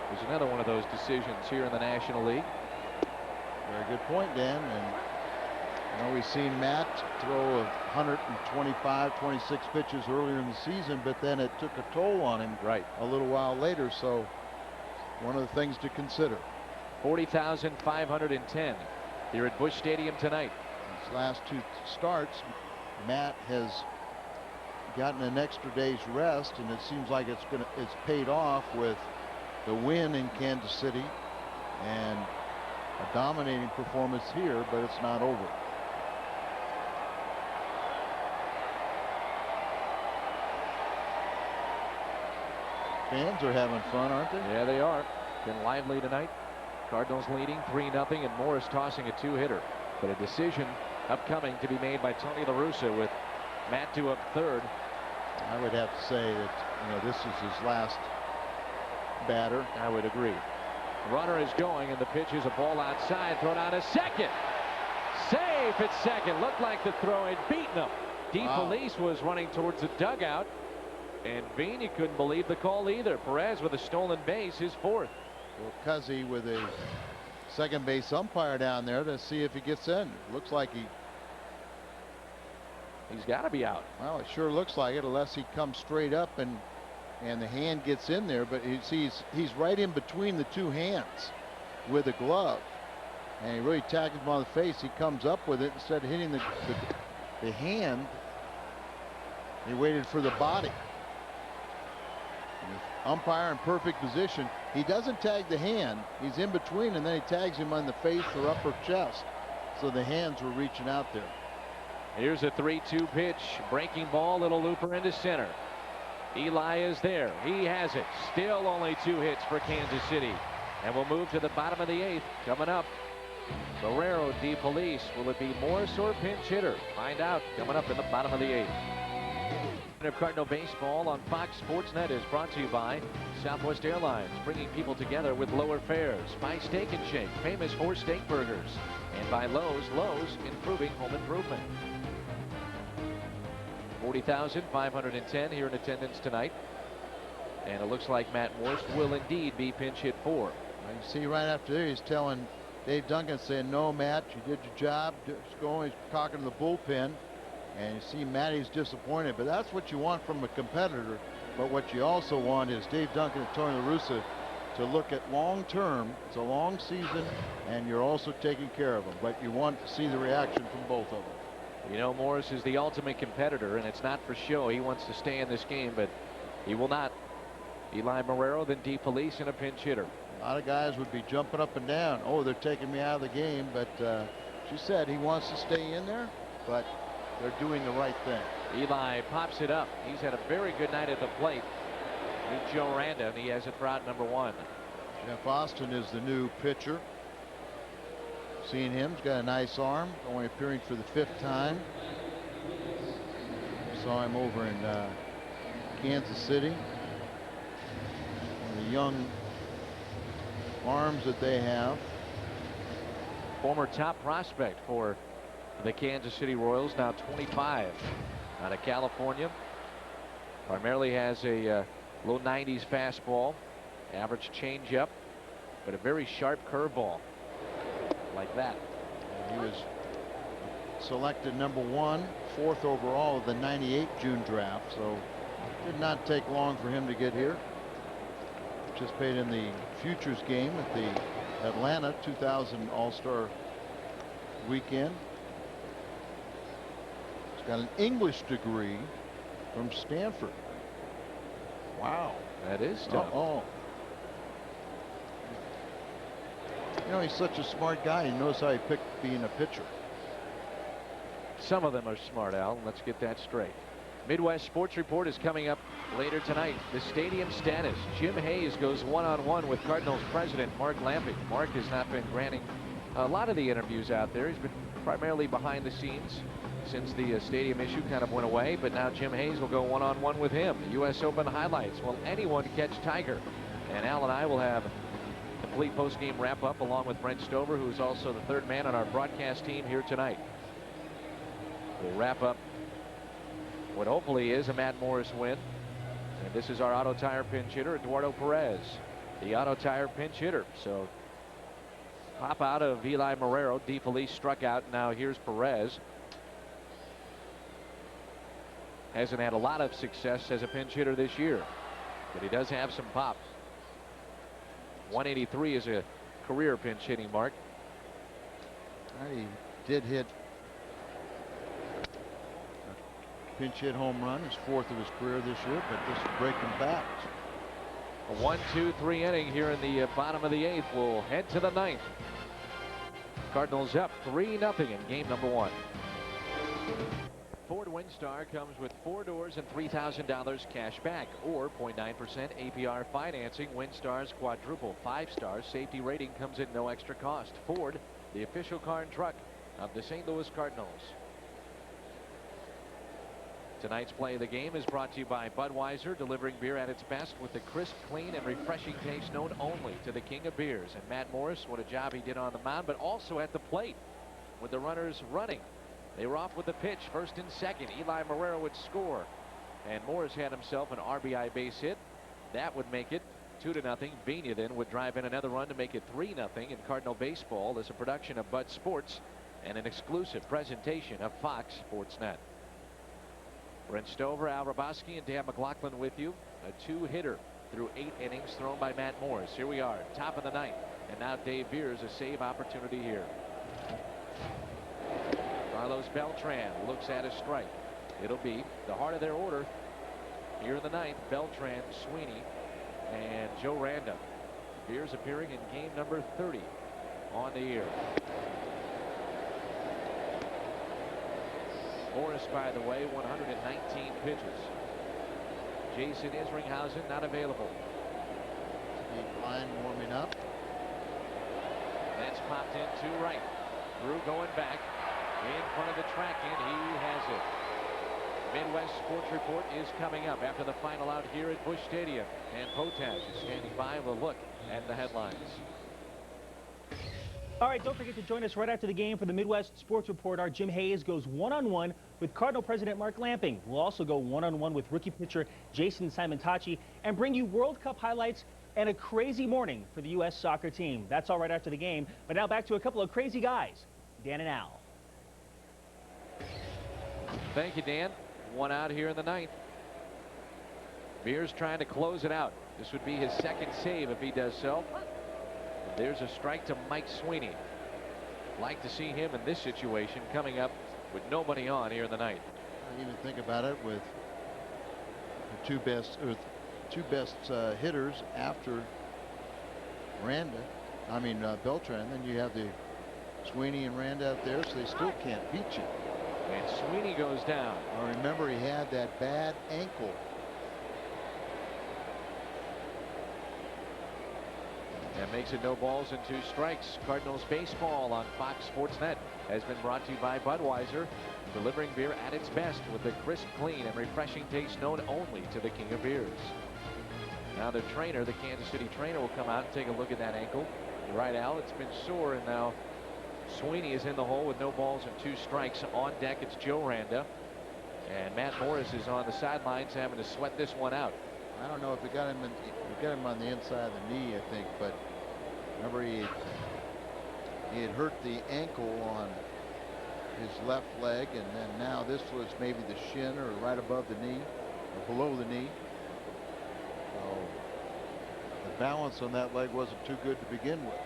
There's another one of those decisions here in the National League. Very good point, Dan. And you know, we've seen Matt throw 125, 26 pitches earlier in the season, but then it took a toll on him a little while later. So one of the things to consider. 40,510 here at Busch Stadium tonight. His last 2 starts, Matt has gotten an extra day's rest, and it seems like it's paid off with the win in Kansas City and a dominating performance here, but it's not over. Fans are having fun, aren't they? Yeah, they are. Been lively tonight. Cardinals leading 3-0, and Morris tossing a 2-hitter. But a decision upcoming to be made by Tony La Russa with Matt due up third. I would have to say that, you know, this is his last batter. I would agree. Runner is going, and the pitch is a ball outside, thrown out to second. Safe at second. Looked like the throw had beaten him. DeFelice was running towards the dugout, and Vina couldn't believe the call either. Perez with a stolen base, his 4th. Well, Cuzzy with a second base umpire down there to see if he gets in. Looks like he's got to be out. Well, it sure looks like it, unless he comes straight up and the hand gets in there. But he's right in between the 2 hands with a glove, and he really tackles him on the face. He comes up with it instead of hitting the hand. He waited for the body. Umpire in perfect position. He doesn't tag the hand. He's in between, and then he tags him on the face or upper chest. So the hands were reaching out there. Here's a 3-2 pitch. Breaking ball, little looper into center. Eli is there. He has it. Still only 2 hits for Kansas City. And we'll move to the bottom of the 8th. Coming up, Barrero, DeFelice. Will it be Morris or pinch hitter? Find out coming up in the bottom of the 8th. Of Cardinal baseball on Fox Sports Net is brought to you by Southwest Airlines, bringing people together with lower fares, by Steak and Shake, famous for steak burgers, and by Lowe's, improving home improvement. 40,510 here in attendance tonight, and it looks like Matt Morris will indeed be pinch hit 4. Well, you see right after there, he's telling Dave Duncan, saying, "No, Matt, you did your job. Just going." He's talking to the bullpen. And you see Matty's disappointed, but that's what you want from a competitor. But what you also want is Dave Duncan and Tony La Russa to look at long term. It's a long season, and you're also taking care of them. But you want to see the reaction from both of them. You know, Morris is the ultimate competitor, and it's not for show. He wants to stay in this game, but he will not. Eli Barrero, then DeFelice, and a pinch hitter. A lot of guys would be jumping up and down. Oh, they're taking me out of the game. But she said he wants to stay in there, but they're doing the right thing. Eli pops it up. He's had a very good night at the plate. Meet Joe Randa, and he has it for out number 1. Jeff Austin is the new pitcher. Seeing him, he's got a nice arm, only appearing for the 5th time. Saw him over in Kansas City. One of the young arms that they have. Former top prospect for the Kansas City Royals, now 25, out of California. Primarily has a low 90s fastball, average changeup, but a very sharp curveball like that. He was selected number 1, 4th overall of the '98 June draft, so it did not take long for him to get here. Participated in the Futures game at the Atlanta 2000 All-Star weekend. Got an English degree from Stanford. Wow. That is tough. You know, he's such a smart guy. He knows how he picked being a pitcher. Some of them are smart, Al. Let's get that straight. Midwest Sports Report is coming up later tonight. The stadium status. Jim Hayes goes one-on-one with Cardinals president Mark Lampy. Mark has not been granting a lot of the interviews out there. He's been primarily behind the scenes since the stadium issue kind of went away, but now Jim Hayes will go one-on-one with him. U.S. Open highlights. Will anyone catch Tiger? And Al and I will have complete post-game wrap-up along with Brent Stover, who's also the third man on our broadcast team here tonight. We'll wrap up what hopefully is a Matt Morris win. And this is our Auto Tire pinch hitter, Eduardo Perez, the Auto Tire pinch hitter. So pop out of Eli Marrero. DeFelice struck out. Now here's Perez. Hasn't had a lot of success as a pinch hitter this year, but he does have some pop. 183 is a career pinch hitting mark. He did hit a pinch hit home run, his 4th of his career this year, but this is breaking backs. A 1-2-3 inning here in the bottom of the 8th. We'll head to the 9th. Cardinals up 3-0 in game number 1. Ford Windstar comes with 4 doors and $3,000 cash back or 0.9% APR financing. Windstar's quadruple 5-star safety rating comes at no extra cost. Ford, the official car and truck of the St. Louis Cardinals. Tonight's play of the game is brought to you by Budweiser, delivering beer at its best with the crisp, clean, and refreshing taste known only to the king of beers. And Matt Morris, what a job he did on the mound, but also at the plate with the runners running. They were off with the pitch, first and second. Eli Marrero would score, and Morris had himself an RBI base hit. That would make it 2-0. Vina then would drive in another run to make it 3-0 in Cardinal baseball. As a production of Bud Sports and an exclusive presentation of Fox Sports Net. Brent Stover, Al Raboski, and Dan McLaughlin with you. A 2-hitter through 8 innings thrown by Matt Morris. Here we are, top of the 9th, and now Dave Beers, a save opportunity here. Carlos Beltran looks at a strike. It'll be the heart of their order here in the 9th. Beltran, Sweeney, and Joe Randa. Beers appearing in game number 30 on the year. Morris, by the way, 119 pitches. Jason Isringhausen not available. The line warming up. That's popped in to right. Drew going back in front of the track, and he has it. Midwest Sports Report is coming up after the final out here at Busch Stadium, and Potash is standing by with a look at the headlines. All right, don't forget to join us right after the game for the Midwest Sports Report. Our Jim Hayes goes one-on-one with Cardinal President Mark Lamping. We'll also go one-on-one with rookie pitcher Jason Simontachi and bring you World Cup highlights and a crazy morning for the U.S. soccer team. That's all right after the game. But now back to a couple of crazy guys, Dan and Al. Thank you, Dan. One out here in the 9th. Beers trying to close it out. This would be his 2nd save if he does so. There's a strike to Mike Sweeney. Like to see him in this situation coming up with nobody on here in the 9th. Even think about it, with the two best hitters after Beltran. Then you have the Sweeney and Randa out there, so they still can't beat you. And Sweeney goes down. Well, remember, he had that bad ankle. That makes it no balls and 2 strikes. Cardinals baseball on Fox Sports Net has been brought to you by Budweiser, delivering beer at its best with the crisp, clean, and refreshing taste known only to the king of beers. Now the trainer, the Kansas City trainer, will come out and take a look at that ankle. You're right, Al, it's been sore, and now Sweeney is in the hole with no balls and 2 strikes. On deck, it's Joe Randa, and Matt Morris is on the sidelines having to sweat this one out. I don't know if we got him on the inside of the knee, I think, but remember he had hurt the ankle on his left leg, and then now this was maybe the shin or right above the knee or below the knee. So the balance on that leg wasn't too good to begin with.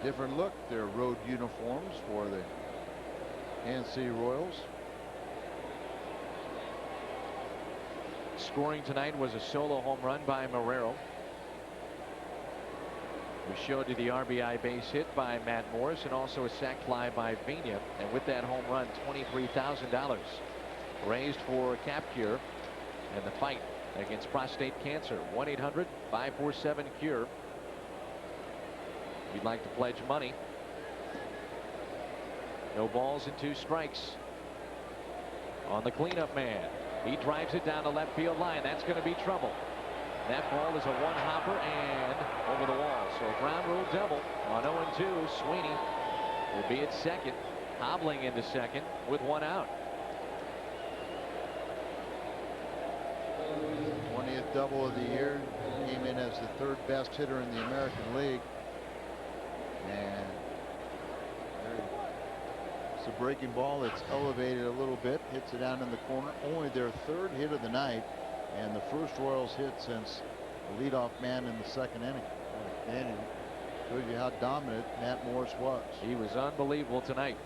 Different look, their road uniforms for the Kansas City Royals. Scoring tonight was a solo home run by Marrero. We showed you the RBI base hit by Matt Morris and also a sac fly by Vina. And with that home run, $23,000 raised for Cap Cure and the fight against prostate cancer. 1-800-547-CURE. You'd like to pledge money. No balls and 2 strikes on the cleanup man. He drives it down the left field line. That's going to be trouble. That ball is a 1-hopper and over the wall. So a ground rule double on 0-2. Sweeney will be at second, hobbling into second with 1 out. 20th double of the year. Came in as the 3rd best hitter in the American League. And it's a breaking ball that's elevated a little bit, hits it down in the corner. Only their 3rd hit of the night, and the first Royals hit since the leadoff man in the 2nd inning. And it shows you how dominant Matt Morris was. He was unbelievable tonight.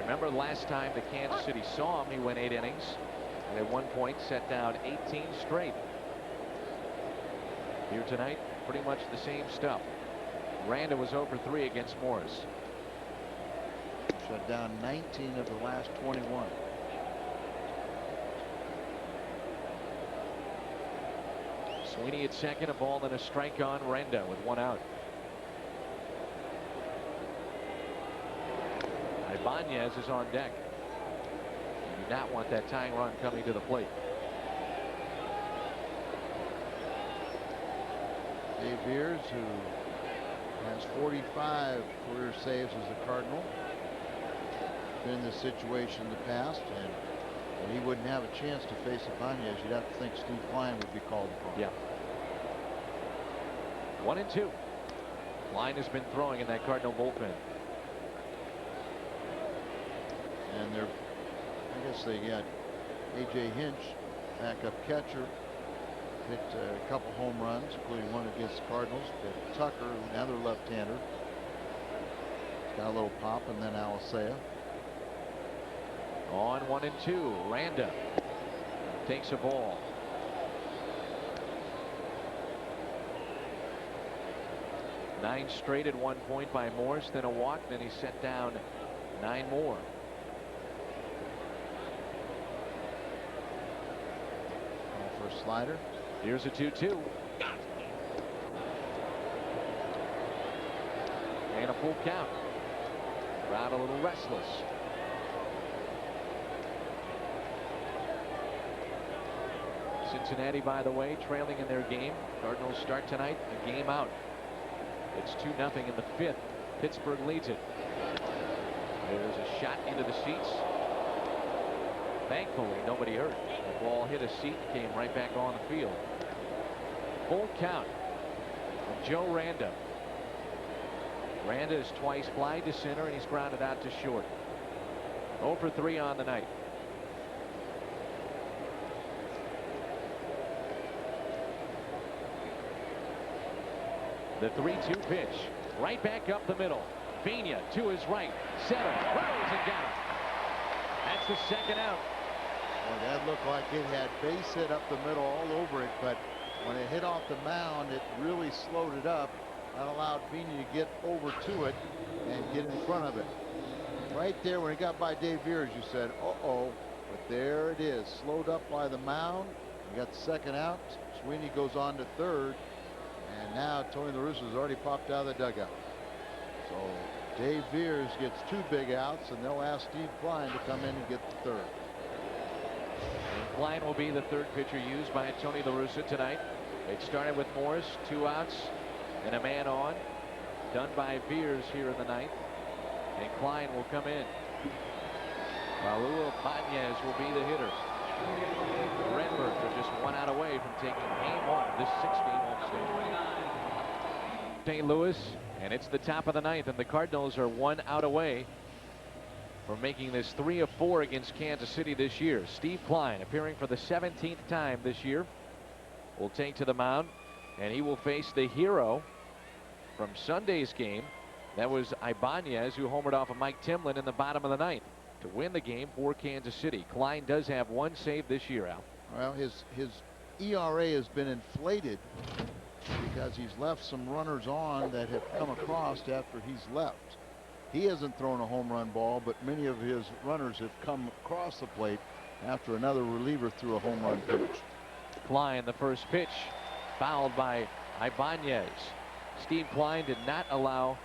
Remember last time the Kansas City saw him, he went 8 innings, and at one point set down 18 straight. Here tonight, pretty much the same stuff. Randa was 0 for 3 against Morris. Shut down 19 of the last 21. Sweeney at second, a ball and a strike on Renda with 1 out. Ibanez is on deck. You do not want that tying run coming to the plate. Dave Beers, who has 45 career saves as a Cardinal, been in this situation in the past, and he wouldn't have a chance to face Ibanez. You'd have to think Steve Klein would be called upon. Yeah. 1-2. Klein has been throwing in that Cardinal bullpen. And they're, I guess they got A.J. Hinch, backup catcher, hit a couple home runs, including one against the Cardinals. But Tucker, another left-hander, got a little pop, and then Alicea. On 1-2, Randa takes a ball. Nine straight at one point by Morris, then a walk, then he set down 9 more. For a slider. Here's a 2-2. And a full count. Crowd a little restless. Cincinnati, by the way, trailing in their game. Cardinals start tonight a game out. It's 2-0 in the 5th. Pittsburgh leads it. There's a shot into the seats. Thankfully, nobody hurt. The ball hit a seat, came right back on the field. Full count from Joe Randa. Randa is twice flied to center, and he's grounded out to short. 0 for 3 on the night. The 3-2 pitch. Right back up the middle. Pena to his right. Settle. Throws and got it. That's the 2nd out. Well, that looked like it had base hit up the middle all over it, but when it hit off the mound, it really slowed it up. That allowed Pena to get over to it and get in front of it. Right there when it got by Dave Beers, you said, uh-oh. But there it is, slowed up by the mound. You got the 2nd out. Sweeney goes on to 3rd. And now Tony La Russa has already popped out of the dugout. So Dave Beers gets 2 big outs, and they'll ask Steve Klein to come in and get the 3rd. And Klein will be the 3rd pitcher used by Tony La Russa tonight. It started with Morris, 2 outs and a man on. Done by Beers here in the 9th. And Klein will come in. Raul Ibanez will be the hitter. The Redbirds are just 1 out away from taking game 1 of this 6-game homestand. St. Louis, and it's the top of the 9th, and the Cardinals are 1 out away from making this 3 of 4 against Kansas City this year. Steve Klein, appearing for the 17th time this year, will take to the mound, and he will face the hero from Sunday's game. That was Ibanez, who homered off of Mike Timlin in the bottom of the 9th to win the game for Kansas City. Klein does have 1 save this year, Al. Well, his ERA has been inflated because he's left some runners on that have come across after he's left. He hasn't thrown a home run ball, but many of his runners have come across the plate after another reliever threw a home run pitch. Klein, the first pitch, fouled by Ibanez. Steve Klein did not allow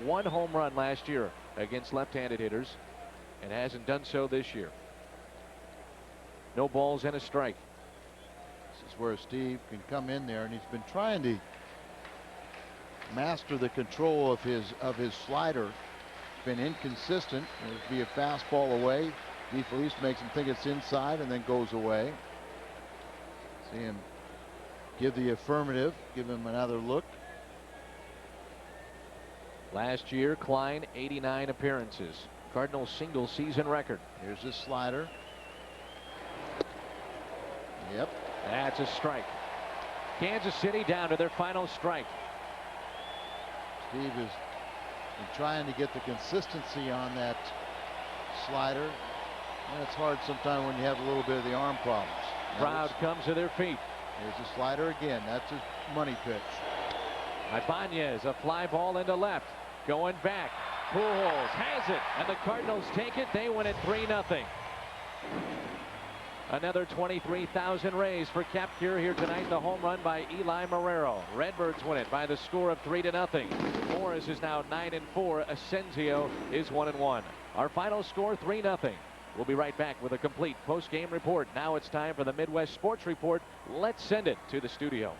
one home run last year against left-handed hitters and hasn't done so this year. No balls and a strike. This is where Steve can come in there, and he's been trying to master the control of his slider. It's been inconsistent. It'll be a fastball away. DeFelice makes him think it's inside and then goes away. See him give the affirmative, give him another look. Last year, Klein 89 appearances. Cardinals single season record. Here's his slider. Yep. That's a strike. Kansas City down to their final strike. Steve has been trying to get the consistency on that slider. And it's hard sometimes when you have a little bit of the arm problems. Crowd comes to their feet. Here's the slider again. That's his money pitch. Ibanez, a fly ball into left. Going back. Pujols has it, and the Cardinals take it. They win it 3-0. Another 23,000 raised for Capcure here tonight. The home run by Eli Marrero. Redbirds win it by the score of 3-0. Morris is now 9-4. Asensio is 1-1. Our final score 3-0. We'll be right back with a complete post-game report. Now it's time for the Midwest Sports Report. Let's send it to the studio.